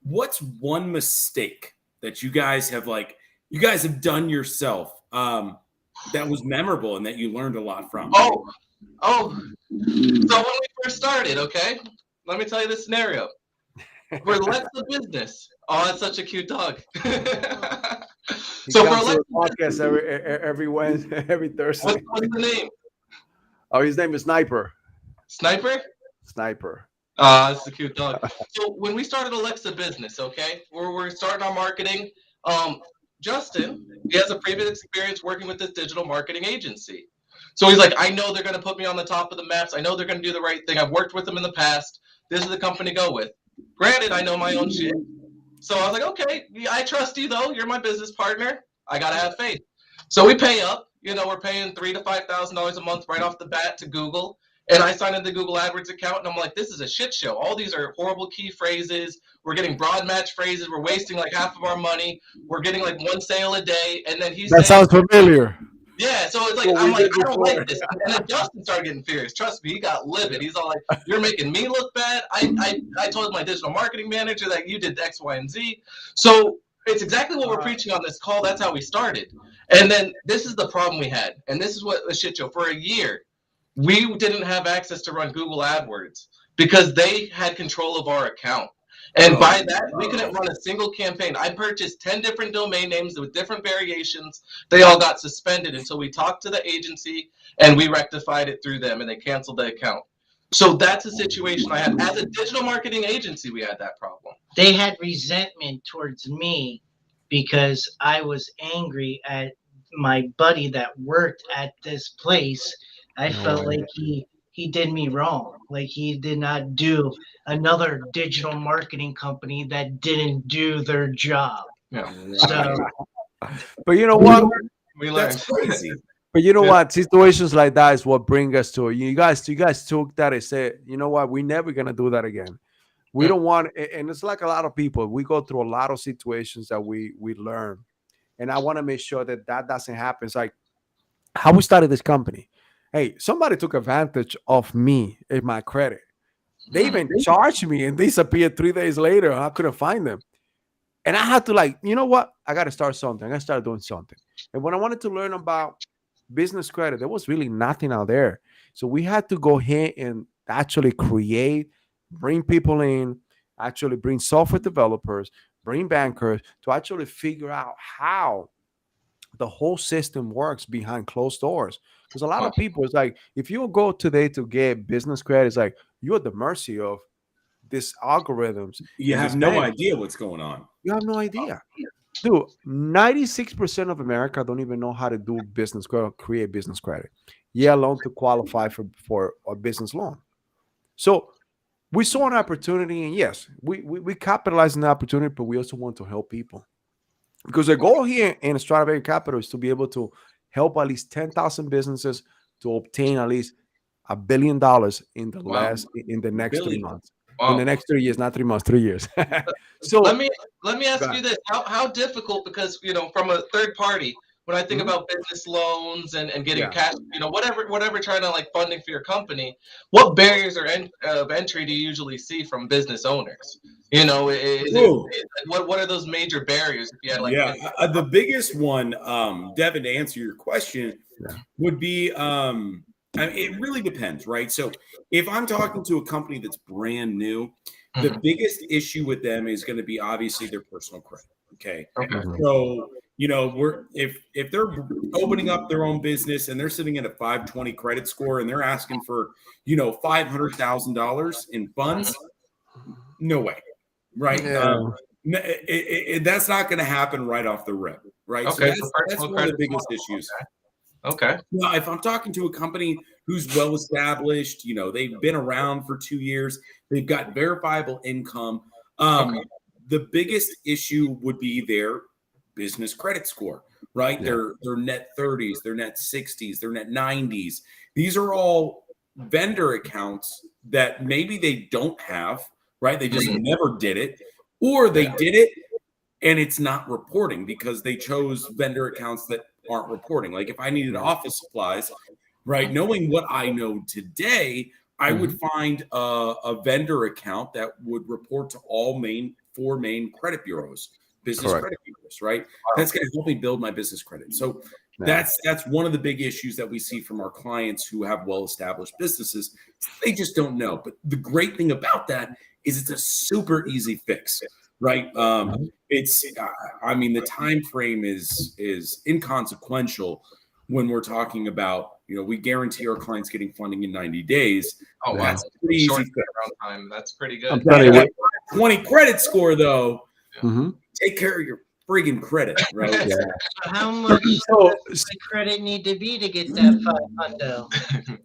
Speaker 2: what's one mistake that you guys have done yourself that was memorable and that you learned a lot from?
Speaker 3: Oh. So when we first started, okay, let me tell you the scenario. For Alexa Business. Oh, that's such a cute dog.
Speaker 1: He
Speaker 3: So for
Speaker 1: comes to
Speaker 3: Alexa,
Speaker 1: the podcast every Wednesday, every Thursday.
Speaker 3: what's the name?
Speaker 1: Oh, his name is Sniper.
Speaker 3: Sniper?
Speaker 1: Sniper.
Speaker 3: That's a cute dog. So when we started Alexa Business, okay, we're starting our marketing. Justin, he has a previous experience working with this digital marketing agency. So he's like, I know they're going to put me on the top of the maps. I know they're going to do the right thing. I've worked with them in the past. This is the company to go with. Granted, I know my own shit. So I was like, okay, I trust you though. You're my business partner. I gotta have faith. So we pay up. We're paying $3,000 to $5,000 a month right off the bat to Google. And I signed into the Google AdWords account, and I'm like, this is a shit show. All these are horrible key phrases. We're getting broad match phrases. We're wasting like half of our money. We're getting like one sale a day, and then he's
Speaker 1: That
Speaker 3: saying,
Speaker 1: sounds familiar.
Speaker 3: yeah, so it's like
Speaker 1: What
Speaker 3: I'm
Speaker 1: we
Speaker 3: like,
Speaker 1: did
Speaker 3: I don't
Speaker 1: before.
Speaker 3: like this. And then Justin started getting furious. Trust me, he got livid. He's all like, you're making me look bad. I told my digital marketing manager that you did X, Y, and Z. So it's exactly what we're preaching on this call. That's how we started. And then this is the problem we had. And this is what the shit show. For a year, we didn't have access to run Google AdWords because they had control of our account. And by that, we couldn't run a single campaign. I purchased 10 different domain names with different variations. They all got suspended until we talked to the agency and we rectified it through them and they canceled the account. So that's a situation I had. As a digital marketing agency, we had that problem.
Speaker 4: they had resentment towards me because I was angry at my buddy that worked at this place. I
Speaker 1: No
Speaker 4: felt
Speaker 1: way.
Speaker 4: like he did me wrong. Like he did not do another digital marketing company that didn't do their job.
Speaker 3: Yeah,
Speaker 4: So
Speaker 1: But you know what?
Speaker 3: we learned.
Speaker 2: That's crazy.
Speaker 1: But you know
Speaker 3: Yeah.
Speaker 1: what? Situations like that is what bring us to it. You guys took that and said, you know what? We're never gonna do that again. We
Speaker 3: Yeah.
Speaker 1: don't want, and it's like a lot of people. We go through a lot of situations that we learn, And I want to make sure that that doesn't happen. It's like how we started this company. Hey, somebody took advantage of me and my credit. They even charged me and disappeared 3 days later. I couldn't find them. And I had to like, you know what? I got to start something. I got to start doing something. And when I wanted to learn about business credit, there was really nothing out there. So we had to go ahead and actually create, bring people in, actually bring software developers, bring bankers to actually figure out how the whole system works behind closed doors. Because a lot of people, it's like, if you go today to get business credit, it's like you're at the mercy of these algorithms.
Speaker 2: You
Speaker 1: and
Speaker 2: have
Speaker 1: these
Speaker 2: no
Speaker 1: banks.
Speaker 2: idea what's going on.
Speaker 1: You have no idea. Dude, 96% of America don't even know how to do business credit, create business credit, yet alone to qualify for a business loan. So we saw an opportunity, and yes, we capitalized on the opportunity, but we also want to help people. Because the goal here in Stradivari Capital is to be able to help at least 10,000 businesses to obtain at least $1 billion in the
Speaker 3: Wow.
Speaker 1: in the next 3
Speaker 2: Billion.
Speaker 1: months.
Speaker 3: Wow.
Speaker 1: In the next 3 years, not 3 months, 3 years. So
Speaker 3: let me ask
Speaker 1: Go
Speaker 3: you this: how difficult? Because from a third party, when I think
Speaker 1: Mhm.
Speaker 3: about business loans and getting
Speaker 1: Yeah.
Speaker 3: cash, whatever trying to like funding for your company, what barriers of entry do you usually see from business owners?
Speaker 2: Ooh.
Speaker 3: What are those major barriers if you had like
Speaker 2: Yeah, the biggest one, Devin, to answer your question,
Speaker 1: Yeah.
Speaker 2: would be it really depends, right? So if I'm talking to a company that's brand new, the
Speaker 3: Mhm.
Speaker 2: biggest issue with them is going to be obviously their personal credit. Okay.
Speaker 3: Okay.
Speaker 1: Mhm.
Speaker 2: So, if they're opening up their own business and they're sitting at a 520 credit score and they're asking for, $500,000 in funds, no way. Right.
Speaker 1: Yeah.
Speaker 2: That's not going to happen right off the rip. Right. So
Speaker 3: Okay.
Speaker 2: that's
Speaker 3: Personal
Speaker 2: one of the
Speaker 3: credit
Speaker 2: biggest
Speaker 3: score.
Speaker 2: issues.
Speaker 3: Okay.
Speaker 2: Now, if I'm talking to a company who's well established, they've been around for 2 years, they've got verifiable income.
Speaker 3: Okay.
Speaker 2: The biggest issue would be their business credit score, right?
Speaker 1: Yeah.
Speaker 2: Their net 30s, their net 60s, their net 90s. These are all vendor accounts that maybe they don't have, right? They just never did it, or they did it and it's not reporting because they chose vendor accounts that aren't reporting. Like if I needed office supplies, right? Knowing what I know today, I would find a vendor account that would report to all four main credit bureaus, business
Speaker 1: Correct.
Speaker 2: credit bureaus, right? That's going to help me build my business credit. So
Speaker 1: Yeah.
Speaker 2: that's one of the big issues that we see from our clients who have well-established businesses. They just don't know. But the great thing about that is it's a super easy fix, right? It's the time frame is inconsequential when we're talking about, we guarantee our clients getting funding in 90 days.
Speaker 3: Oh wow.
Speaker 2: That's pretty
Speaker 3: Short
Speaker 2: easy fix.
Speaker 3: turnaround time. That's pretty
Speaker 1: I'm
Speaker 3: good.
Speaker 1: telling you what.
Speaker 2: 20 credit score though,
Speaker 1: Mhm.
Speaker 2: take care of your friggin' credit, right?
Speaker 1: Yeah.
Speaker 4: So how much
Speaker 1: So
Speaker 4: does my credit need to be to get that 500?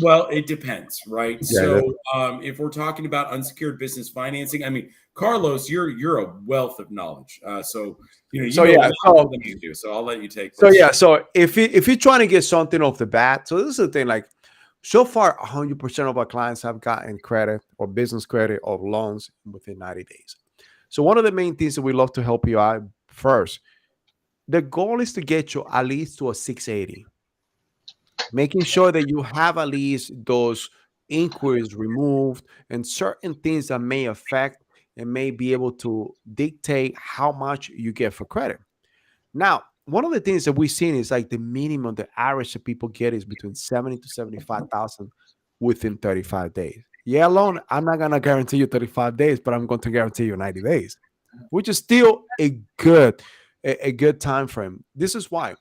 Speaker 2: Well, it depends, right?
Speaker 1: Yeah,
Speaker 2: So if we're talking about unsecured business financing, Carlos, you're a wealth of knowledge. So
Speaker 1: So, yeah,
Speaker 2: a lot more than I do. So I'll let you take this.
Speaker 1: so if you're trying to get something off the bat, so this is the thing. Like so far, 100% of our clients have gotten credit or business credit or loans within 90 days. So one of the main things that we love to help you out first, the goal is to get you at least to a 680, making sure that you have at least those inquiries removed and certain things that may affect and may be able to dictate how much you get for credit. Now, one of the things that we've seen is like the minimum, the average that people get is between 70 to 75,000 within 35 days. Yeah, alone, I'm not gonna guarantee you 35 days, but I'm going to guarantee you 90 days, which is still a good time frame. This is why,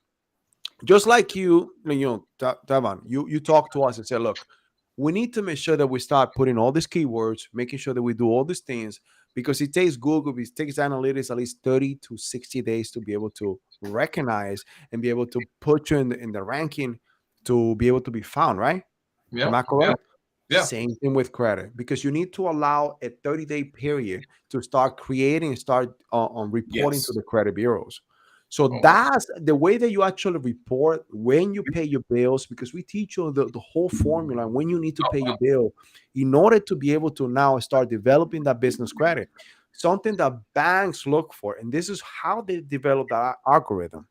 Speaker 1: just like Tavan, you talk to us and say, look, we need to make sure that we start putting all these keywords, making sure that we do all these things, because it takes Google, it takes analytics at least 30 to 60 days to be able to recognize and be able to put you in the ranking to be able to be found, right?
Speaker 3: Yeah.
Speaker 1: Am I correct?
Speaker 3: Yeah.
Speaker 1: Same thing with credit, because you need to allow a 30-day period to start creating and start on reporting to
Speaker 2: Yes.
Speaker 1: the credit bureaus. So that's the way that you actually report when you pay your bills, because we teach you the whole formula when you need to pay your bill in order to be able to now start developing that business credit. something that banks look for, and this is how they develop the algorithm.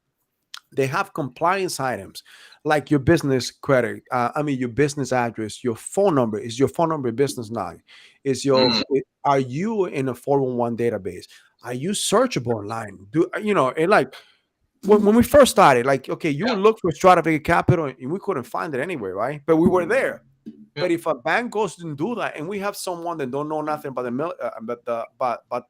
Speaker 1: They have compliance items like your business credit, your business address, your phone number. Is your phone number business line? Is your
Speaker 3: Mm.
Speaker 1: are you in a 411 database? Are you searchable online? Do you know? And like when we first started, like, okay, you
Speaker 3: Yeah.
Speaker 1: would look for Strata Vega Capital and we couldn't find it anywhere, right? But we were there.
Speaker 3: Yeah.
Speaker 1: But if a bank goes and do that, and we have someone that don't know nothing about but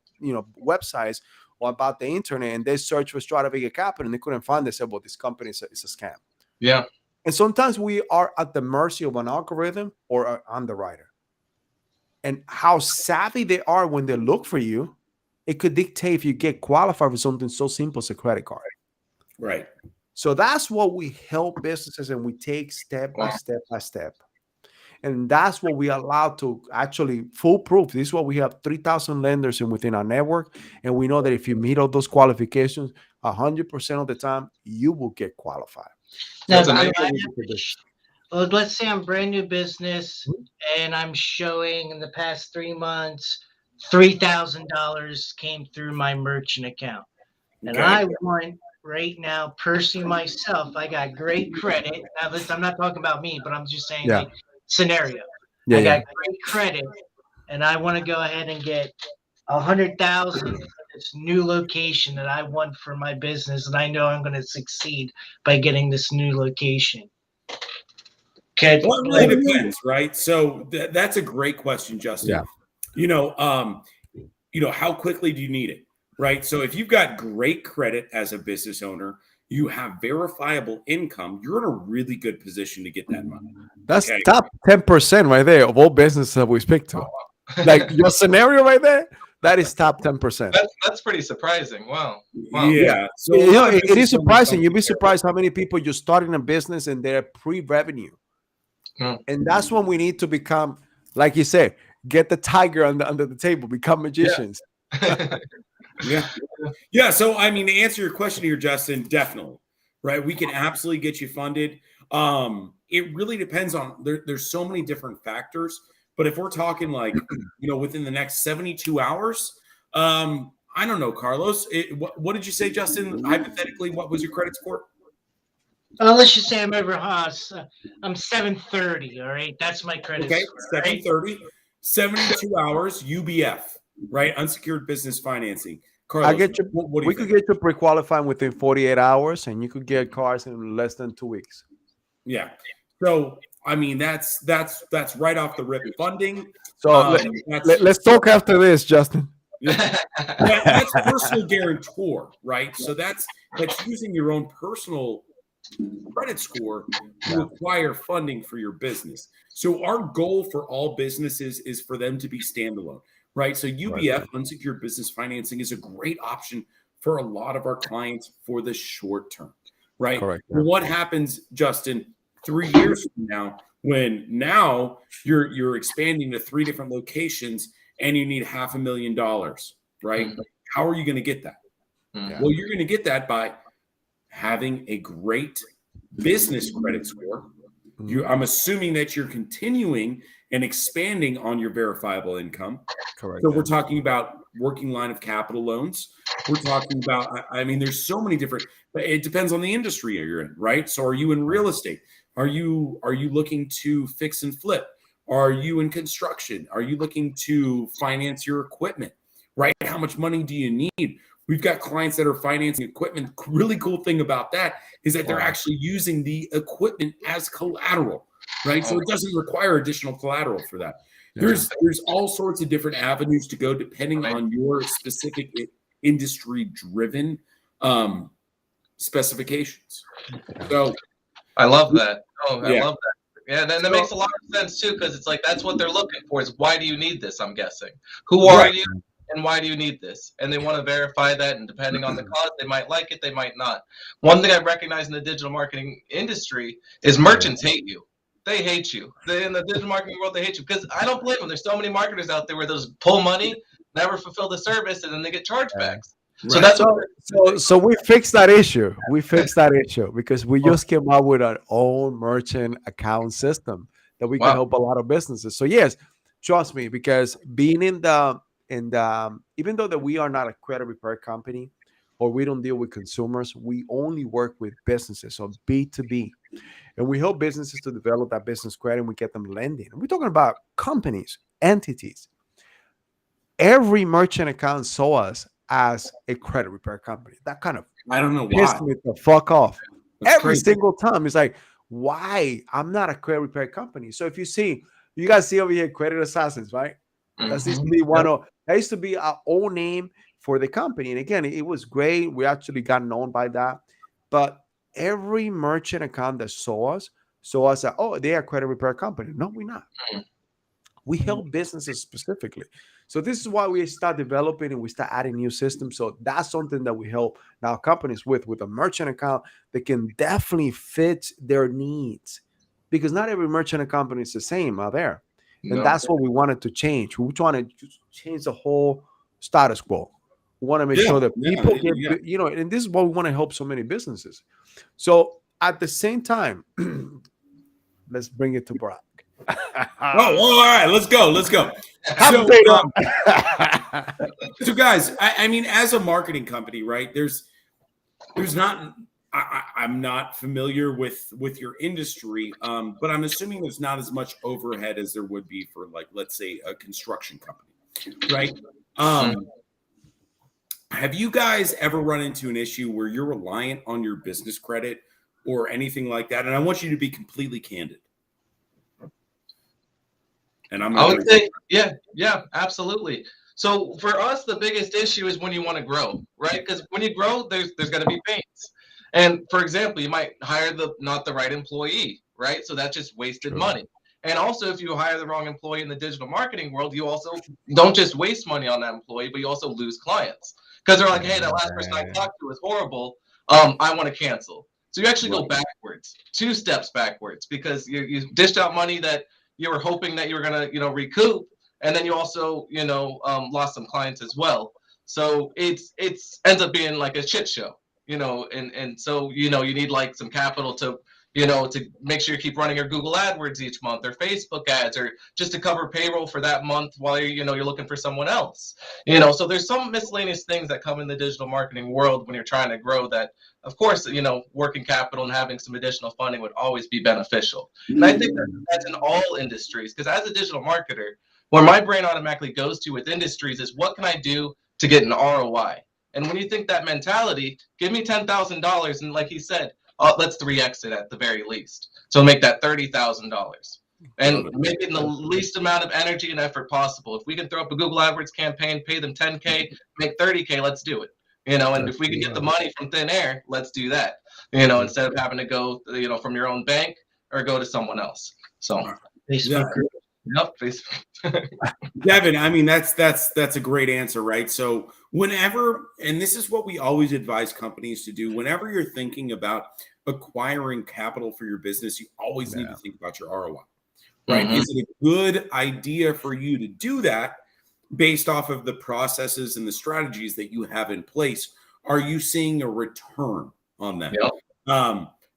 Speaker 1: websites or about the internet, and they search for Strata Vega Capital and they couldn't find it, they said, well, this company is a scam.
Speaker 3: Yeah.
Speaker 1: And sometimes we are at the mercy of an algorithm or an underwriter. And how savvy they are when they look for you, it could dictate if you get qualified for something so simple as a credit card.
Speaker 2: Right.
Speaker 1: So that's what we help businesses, and we take step by step by step. And that's what we allow to actually foolproof. This is what we have 3,000 lenders within our network. And we know that if you meet all those qualifications, 100% of the time, you will get qualified.
Speaker 4: Now,
Speaker 3: That's amazing.
Speaker 4: well, let's say I'm brand new business and I'm showing in the past 3 months, $3,000 came through my merchant account. And
Speaker 2: Okay.
Speaker 4: I want right now, personally myself, I got great credit. Now, listen, I'm not talking about me, but I'm just saying
Speaker 1: Yeah.
Speaker 4: like scenario.
Speaker 1: Yeah,
Speaker 4: I
Speaker 1: yeah.
Speaker 4: got great credit, and I want to go ahead and get 100,000 for this new location that I want for my business, and I know I'm going to succeed by getting this new location. Okay.
Speaker 2: Well, it really depends, right? So that's a great question, Justin.
Speaker 1: Yeah.
Speaker 2: How quickly do you need it, right? So if you've got great credit as a business owner, you have verifiable income, you're in a really good position to get that money.
Speaker 1: That's
Speaker 2: Okay.
Speaker 1: top 10% right there of all businesses that we speak to. Like your scenario right there, that is top 10%.
Speaker 3: That's pretty surprising. Wow. Wow.
Speaker 2: Yeah. So
Speaker 1: You know,
Speaker 2: a lot of
Speaker 1: it is
Speaker 2: business owners
Speaker 1: surprising.
Speaker 2: don't
Speaker 1: You'd be
Speaker 2: care.
Speaker 1: surprised how many people you're starting a business and they're pre-revenue.
Speaker 3: Hmm.
Speaker 1: And that's when we need to become, like you said, get the tiger under the table, become magicians.
Speaker 2: Yeah. So, I mean, to answer your question here, Justin, definitely, right? We can absolutely get you funded. It really depends on, there's so many different factors, but if we're talking like, within the next 72 hours, I don't know, Carlos, what did you say, Justin? Hypothetically, what was your credit score?
Speaker 4: Let's just say I'm over. I'm 730. All right, that's my credit
Speaker 2: Okay,
Speaker 4: score. Right?
Speaker 2: 730, 72 hours, UBF, right? Unsecured business financing. Carlos,
Speaker 1: I get you.
Speaker 2: what do you
Speaker 1: We
Speaker 2: think?
Speaker 1: could get you pre-qualifying within 48 hours, and you could get cars in less than 2 weeks.
Speaker 2: Yeah. So, I mean, that's right off the rip funding.
Speaker 1: So let's talk after this, Justin.
Speaker 2: That's personal guarantor, right? So that's using your own personal credit score to acquire funding for your business. So our goal for all businesses is for them to be standalone, right? So UBF, unsecured business financing, is a great option for a lot of our clients for the short term, right?
Speaker 1: Correct.
Speaker 2: Well, what happens, Justin, 3 years from now, when now you're expanding to 3 different locations and you need $500,000, right?
Speaker 3: Mhm.
Speaker 2: How are you going to get that?
Speaker 3: Mhm.
Speaker 2: Well, you're going to get that by having a great business credit score. I'm assuming that you're continuing and expanding on your verifiable income.
Speaker 1: Correct.
Speaker 2: So we're talking about working line of capital loans. We're talking about, I mean, there's so many different, but it depends on the industry you're in, right? So are you in real estate? Are you looking to fix and flip? Are you in construction? Are you looking to finance your equipment, right? How much money do you need? We've got clients that are financing equipment. Really cool thing about that is that they're actually using the equipment as collateral, right? So it doesn't require additional collateral for that. There's all sorts of different avenues to go depending on your specific industry-driven specifications. So
Speaker 3: I love that. Oh, I
Speaker 2: Yeah.
Speaker 3: love that. Yeah, then that makes a lot of sense too, because it's like that's what they're looking for. Is why do you need this? I'm guessing. Who are
Speaker 2: Right.
Speaker 3: you, and why do you need this? And they want to verify that, and depending on the cause, they might like it, they might not. One thing I recognize in the digital marketing industry is merchants hate you. They hate you. In the digital marketing world, they hate you because I don't blame them. There's so many marketers out there where those pull money, never fulfill the service, and then they get chargebacks. So that's
Speaker 1: So we fixed that issue. We fixed that issue because we just came up with our own merchant account system that we can help a lot of businesses. So yes, trust me, because being in the And even though that we are not a credit repair company or we don't deal with consumers, we only work with businesses, so B2B. And we help businesses to develop that business credit and we get them lending. And we're talking about companies, entities. Every merchant account saw us as a credit repair company. That kind of
Speaker 2: I don't know
Speaker 1: pissed
Speaker 2: why.
Speaker 1: me the fuck off.
Speaker 2: That's
Speaker 1: Every
Speaker 2: crazy.
Speaker 1: single time. It's like, why? I'm not a credit repair company. So if you guys see over here, Credit Assassins, right? That used to be that used to be our own name for the company. And again, it was great. We actually got known by that. But every merchant account that saw us that, oh, they are a credit repair company. No, we're not. We help businesses specifically. So this is why we start developing and we start adding new systems. So that's something that we help now companies with a merchant account that can definitely fit their needs, because not every merchant company is the same out there. And
Speaker 3: No.
Speaker 1: that's what we wanted to change. We want to change the whole status quo. We want to make sure that people get, and this is what we want to help so many businesses. So at the same time, let's bring it to Brock.
Speaker 2: All right, let's go. So guys, I mean, as a marketing company, right? There's not. I'm not familiar with your industry, but I'm assuming there's not as much overhead as there would be for, like, let's say, a construction company, right? Have you guys ever run into an issue where you're reliant on your business credit or anything like that? And I want you to be completely candid. And
Speaker 3: I would say, yeah, absolutely. So for us, the biggest issue is when you want to grow, right? Because when you grow, there's going to be pains. And for example, you might hire not the right employee, right? So that's just wasted money. And also, if you hire the wrong employee in the digital marketing world, you also don't just waste money on that employee, but you also lose clients because they're like, hey, that last person I talked to was horrible. I want to cancel. So you actually go backwards, 2 steps backwards, because you dished out money that you were hoping that you were going to, recoup. And then you also, lost some clients as well. So it's ends up being like a shit show, and so, you need like some capital to make sure you keep running your Google AdWords each month, or Facebook ads, or just to cover payroll for that month while you're looking for someone else. So there's some miscellaneous things that come in the digital marketing world when you're trying to grow that, of course, working capital and having some additional funding would always be beneficial. And I think that's in all industries, because as a digital marketer, where my brain automatically goes to with industries is, what can I do to get an ROI? And when you think that mentality, give me $10,000, and like he said, let's 3x it at the very least. So make that $30,000, and make it in the least amount of energy and effort possible. If we can throw up a Google AdWords campaign, pay them $10K, make $30K, let's do it. And if we can get the money from thin air, let's do that. Instead of having to go, from your own bank or go to someone else. So
Speaker 4: Facebook group.
Speaker 3: Yep, Facebook.
Speaker 2: Devin, I mean, that's a great answer, right? So whenever, and this is what we always advise companies to do, whenever you're thinking about acquiring capital for your business, you always need to think about your ROI, right? Mm-hmm. Is it a good idea for you to do that based off of the processes and the strategies that you have in place? Are you seeing a return on that? Yep.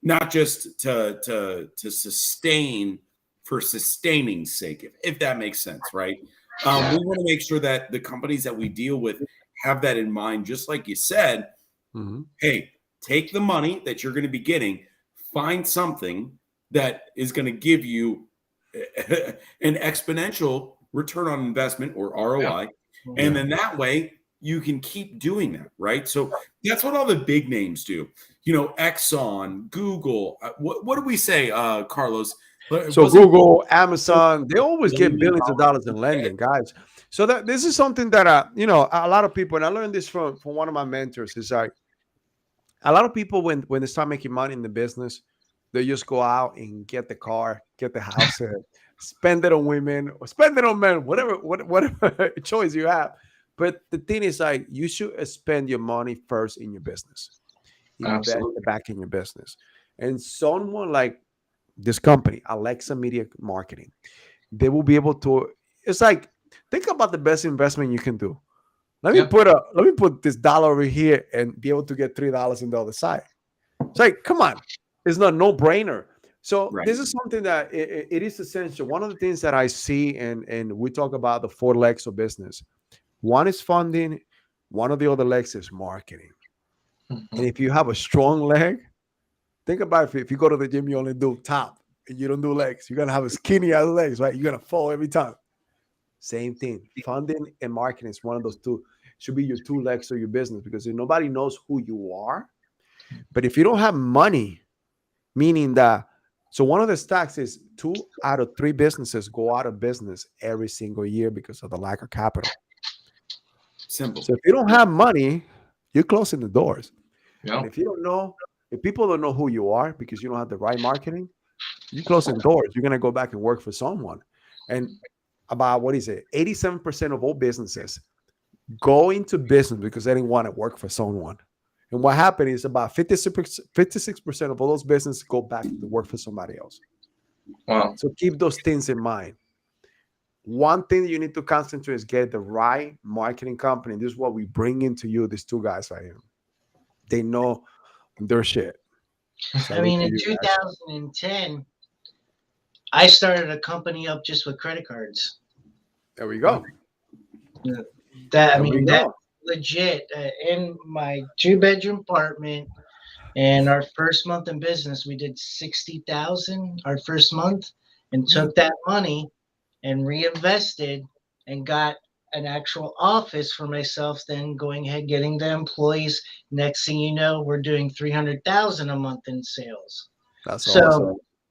Speaker 2: Not just to sustain for sustaining's sake, if that makes sense, right? We want to make sure that the companies that we deal with have that in mind, just like you said. Mm-hmm. Hey, take the money that you're going to be getting, find something that is going to give you an exponential return on investment, or ROI, and then that way you can keep doing that, right? So that's what all the big names do. Exxon, Google. What do we say, Carlos?
Speaker 1: So Google, Amazon, they always get billions of dollars in lending, guys. So this is something that a lot of people, and I learned this from one of my mentors, is like a lot of people when they start making money in the business, they just go out and get the car, get the house, spend it on women or spend it on men, whatever choice you have. But the thing is, like, you should spend your money first in your business, invest it back in your business, and someone like this company, Alexa Media Marketing, they will be able to. It's like, think about the best investment you can do. Let me put this dollar over here and be able to get $3 on the other side. It's like, come on, it's not no brainer. So this is something that it is essential. One of the things that I see, and we talk about the 4 legs of business. One is funding, one of the other legs is marketing. And
Speaker 3: Mhm.
Speaker 1: if you have a strong leg, think about if you go to the gym, you only do top and you don't do legs. You're gonna have a skinny ass legs, right? You're gonna fall every time. Same thing. Funding and marketing is one of those two. Should be your two legs of your business because if nobody knows who you are. But if you don't have money, meaning that, so one of the stats is 2 out of 3 businesses go out of business every single year because of the lack of capital.
Speaker 2: Simple.
Speaker 1: So if you don't have money, you're closing the doors.
Speaker 3: Yeah.
Speaker 1: And if you don't know, if people don't know who you are because you don't have the right marketing, you're closing doors. You're gonna go back and work for someone. And about what is it? 87% of all businesses go into business because they didn't want to work for someone. And what happened is about 56% of all those businesses go back to work for somebody else.
Speaker 3: Wow.
Speaker 1: So keep those things in mind. One thing that you need to concentrate is get the right marketing company. This is what we bring into you, these two guys right here. They know their shit.
Speaker 4: I mean, in
Speaker 1: Salute to you guys.
Speaker 4: 2010, I started a company up just with credit cards.
Speaker 1: There we go.
Speaker 4: That I
Speaker 1: There we
Speaker 4: mean, that
Speaker 1: go.
Speaker 4: legit in my 2-bedroom apartment. And our first month in business, we did 60,000 our first month, and took that money and reinvested and got an actual office for myself. Then going ahead, getting the employees. Next thing you know, we're doing 300,000 a month in sales.
Speaker 1: That's
Speaker 4: So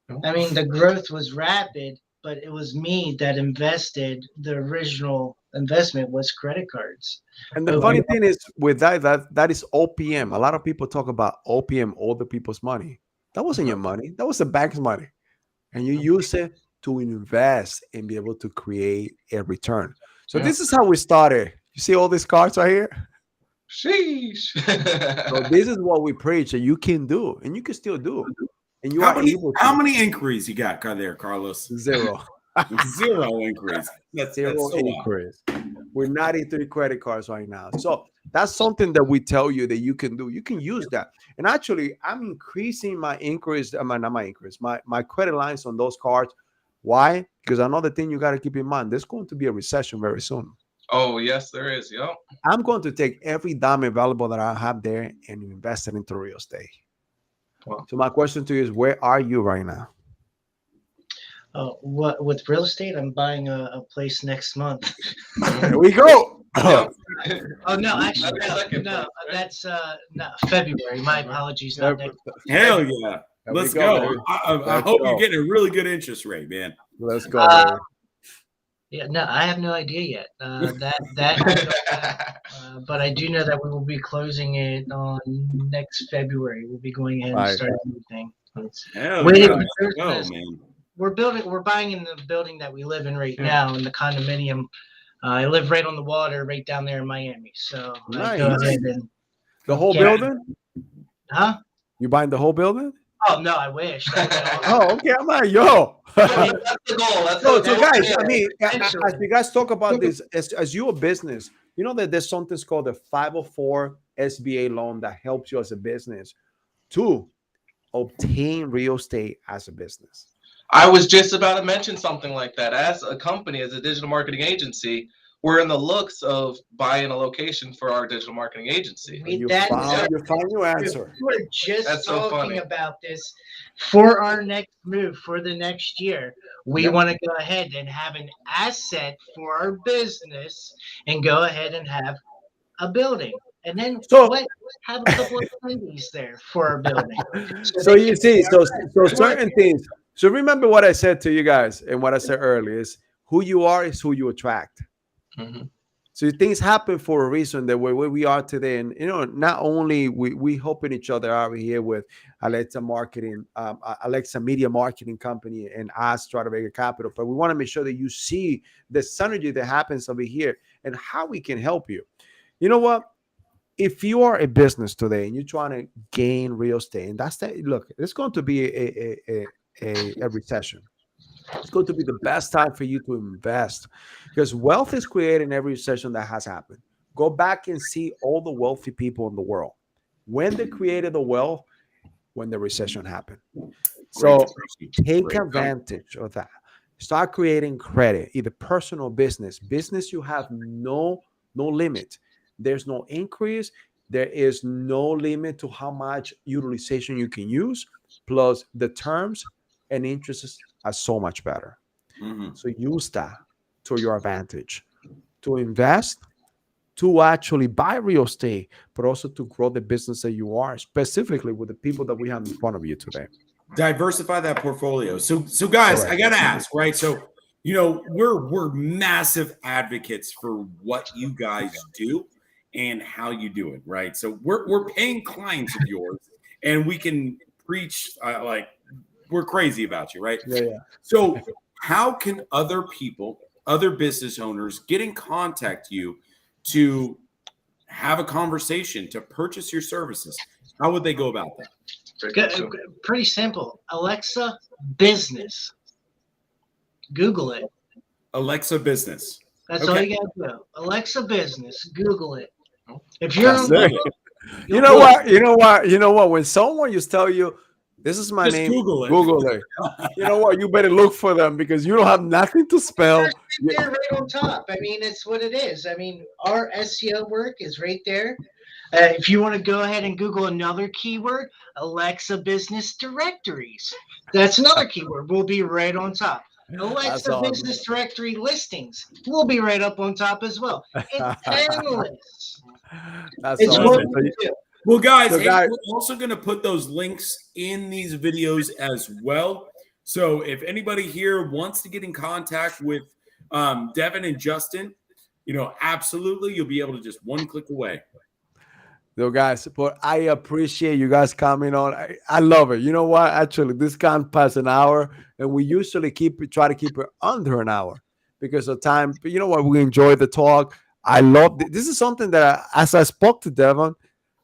Speaker 1: awesome.
Speaker 4: I mean, the growth was rapid, but it was me that invested. The original investment was credit cards.
Speaker 1: And the
Speaker 4: Oh,
Speaker 1: funny thing is with that is OPM. A lot of people talk about OPM, older people's money. That wasn't your money. That was the bank's money. And you use it to invest and be able to create a return. So
Speaker 3: Yeah.
Speaker 1: this is how we started. You see all these cards right here?
Speaker 3: Sheesh.
Speaker 1: So this is what we preach that you can do and you can still do. And you
Speaker 2: How
Speaker 1: are
Speaker 2: many,
Speaker 1: able to.
Speaker 2: how many inquiries you got there, Carlos?
Speaker 1: 0.
Speaker 2: 0 inquiries. That's
Speaker 1: Zero
Speaker 2: so wild.
Speaker 1: increase. We're 93 credit cards right now. So that's something that we tell you that you can do. You can use that. And actually, I'm increasing my inquiries, not my inquiries, my credit lines on those cards. Why? Because another thing you got to keep in mind, there's going to be a recession very soon.
Speaker 3: Oh, yes, there is. Yep.
Speaker 1: I'm going to take every dime available that I have there and invest it into real estate.
Speaker 3: Wow.
Speaker 1: So my question to you is, where are you right now?
Speaker 4: What with real estate? I'm buying a place next month.
Speaker 1: There we go.
Speaker 3: Yep.
Speaker 4: Oh no, actually,
Speaker 3: That's the second
Speaker 4: no,
Speaker 3: place, right?
Speaker 4: that's no, February. My apologies. Not next.
Speaker 2: Hell yeah.
Speaker 1: There we
Speaker 2: Let's
Speaker 1: go,
Speaker 2: go.
Speaker 1: baby.
Speaker 2: I
Speaker 1: Let's
Speaker 2: hope
Speaker 1: go.
Speaker 2: you're getting a really good interest rate, man.
Speaker 1: Let's go.
Speaker 4: Uh,
Speaker 1: baby.
Speaker 4: Yeah, no, I have no idea yet. That I don't have. But I do know that we will be closing it on next February. We'll be going ahead and
Speaker 1: Right.
Speaker 4: starting everything.
Speaker 2: Hell
Speaker 4: Wait,
Speaker 2: yeah.
Speaker 4: there's
Speaker 2: Let's go,
Speaker 4: this-
Speaker 2: man.
Speaker 4: We're buying in the building that we live in right
Speaker 3: Yeah.
Speaker 4: now in the condominium. I live right on the water, right down there in Miami. So I go
Speaker 1: Nice.
Speaker 4: ahead and
Speaker 1: The whole
Speaker 4: Yeah.
Speaker 1: building?
Speaker 4: huh?
Speaker 1: You buying the whole building?
Speaker 4: Oh no, I wish. That would be awesome.
Speaker 1: Oh, okay. I'm like, yo.
Speaker 3: That's the goal. That's
Speaker 1: So,
Speaker 3: the
Speaker 1: so
Speaker 3: goal.
Speaker 1: guys,
Speaker 3: Yeah.
Speaker 1: I mean,
Speaker 4: Eventually.
Speaker 1: as you guys talk about this, as you're a business, you know that there's something called the 504 SBA loan that helps you as a business to obtain real estate as a business.
Speaker 3: I was just about to mention something like that. As a company, as a digital marketing agency, we're in the looks of buying a location for our digital marketing agency.
Speaker 4: We-
Speaker 1: You
Speaker 4: that-
Speaker 1: found your answer.
Speaker 4: We were just
Speaker 3: That's so
Speaker 4: talking
Speaker 3: funny.
Speaker 4: about this for our next move for the next year. We
Speaker 1: Yeah.
Speaker 4: want to go ahead and have an asset for our business and go ahead and have a building. And then
Speaker 1: So-
Speaker 4: have a couple of attendees there for our building.
Speaker 1: So
Speaker 4: they
Speaker 1: you
Speaker 4: can
Speaker 1: see,
Speaker 4: be
Speaker 1: so
Speaker 4: our
Speaker 1: certain things. So remember what I said to you guys and what I said earlier is who you are is who you attract.
Speaker 3: Mhm.
Speaker 1: So things happen for a reason that where we are today. And you know, not only we helping each other out here with Alexa Marketing, Alexa Media Marketing Company, and us try to make a capital, but we want to make sure that you see the synergy that happens over here and how we can help you. You know what? If you are a business today and you're trying to gain real estate, and that's that, look, it's going to be a recession. It's going to be the best time for you to invest because wealth is created in every recession that has happened. Go back and see all the wealthy people in the world. When they created the wealth, when the recession happened. So take
Speaker 2: Great.
Speaker 1: advantage of that. Start creating credit, either personal business. Business you have no No limit. There's no increase. There is no limit to how much utilization you can use. Plus, the terms and interests are so much better.
Speaker 2: Mhm.
Speaker 1: So use that to your advantage to invest, to actually buy real estate, but also to grow the business that you are, specifically with the people that we have in front of you today.
Speaker 2: Diversify that portfolio. So guys,
Speaker 1: Correct.
Speaker 2: I gotta ask, right? So we're massive advocates for what you guys do and how you do it, right? So we're paying clients of yours, and we can preach like we're crazy about you, right?
Speaker 1: Yeah.
Speaker 2: So how can other people, other business owners, get in contact you to have a conversation to purchase your services? How would they go about that?
Speaker 4: Pretty simple. Alexa Business. Google it.
Speaker 2: Alexa Business.
Speaker 4: That's
Speaker 2: Okay.
Speaker 4: all you got to do. Alexa Business. Google it. If you're
Speaker 1: That's
Speaker 4: on
Speaker 1: it.
Speaker 4: Google,
Speaker 1: You know what? You know what? You know what? When someone just tell you, this is my
Speaker 2: Just
Speaker 1: name,
Speaker 2: Google it.
Speaker 1: Google it. You know what? You better look for them because you don't have nothing to spell.
Speaker 4: They're right on top. I mean, it's what it is. I mean, our SEO work is right there. If you want to go ahead and Google another keyword, Alexa Business Directories. That's another keyword. We'll be right on top.
Speaker 1: That's
Speaker 4: Alexa
Speaker 1: awesome.
Speaker 4: Business Directory listings. We'll be right up on top as well. It's endless.
Speaker 1: That's
Speaker 4: It's
Speaker 1: awesome.
Speaker 4: what
Speaker 1: So
Speaker 4: we do.
Speaker 2: Well, guys,
Speaker 1: So
Speaker 2: hey,
Speaker 1: guys-
Speaker 2: we're also going to put those links in these videos as well. So if anybody here wants to get in contact with Devin and Justin, absolutely, you'll be able to just one click away.
Speaker 1: So guys, but I appreciate you guys coming on. I love it. You know what? Actually, this can't pass an hour, and we usually try to keep it under an hour because of time. But you know what? We enjoy the talk. I love this is something that as I spoke to Devon,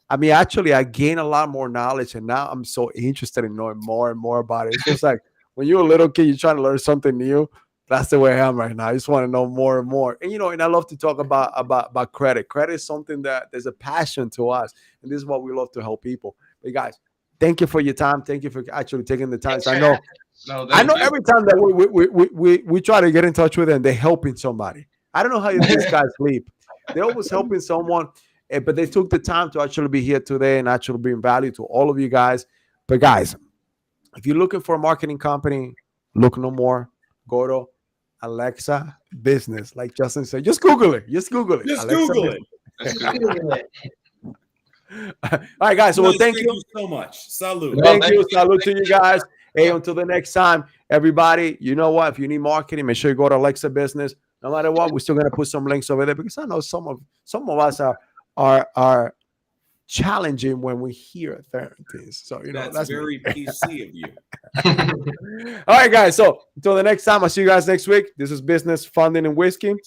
Speaker 1: I mean, actually, I gained a lot more knowledge, and now I'm so interested in knowing more and more about it. It's just like when you're a little kid, you're trying to learn something new. That's the way I am right now. I just want to know more and more. And and I love to talk about credit. Credit is something that there's a passion to us, and this is what we love to help people. But guys, thank you for your time. Thank you for actually taking the time. So I know every time that we try to get in touch with them, they're helping somebody. I don't know how these guys sleep. They're always helping someone, but they took the time to actually be here today and actually bring value to all of you guys. But guys, if you're looking for a marketing company, look no more. Go to Alexa Business, like Justin said. Just Google it. Just Google it.
Speaker 2: Just
Speaker 1: Alexa
Speaker 2: Google it.
Speaker 4: Just Google it.
Speaker 1: All right, guys. So
Speaker 2: Guys,
Speaker 1: thank you.
Speaker 2: so much. Salute.
Speaker 1: Thank you. Salute to you guys. Hey, until the next time, everybody, you know what? If you need marketing, make sure you go to Alexa Business. No matter what, we're still gonna put some links over there because I know some of us are challenging when we hear certain things. So
Speaker 2: that's very PC of you.
Speaker 1: All right, guys. So until the next time, I'll see you guys next week. This is Business Funding and Whiskey.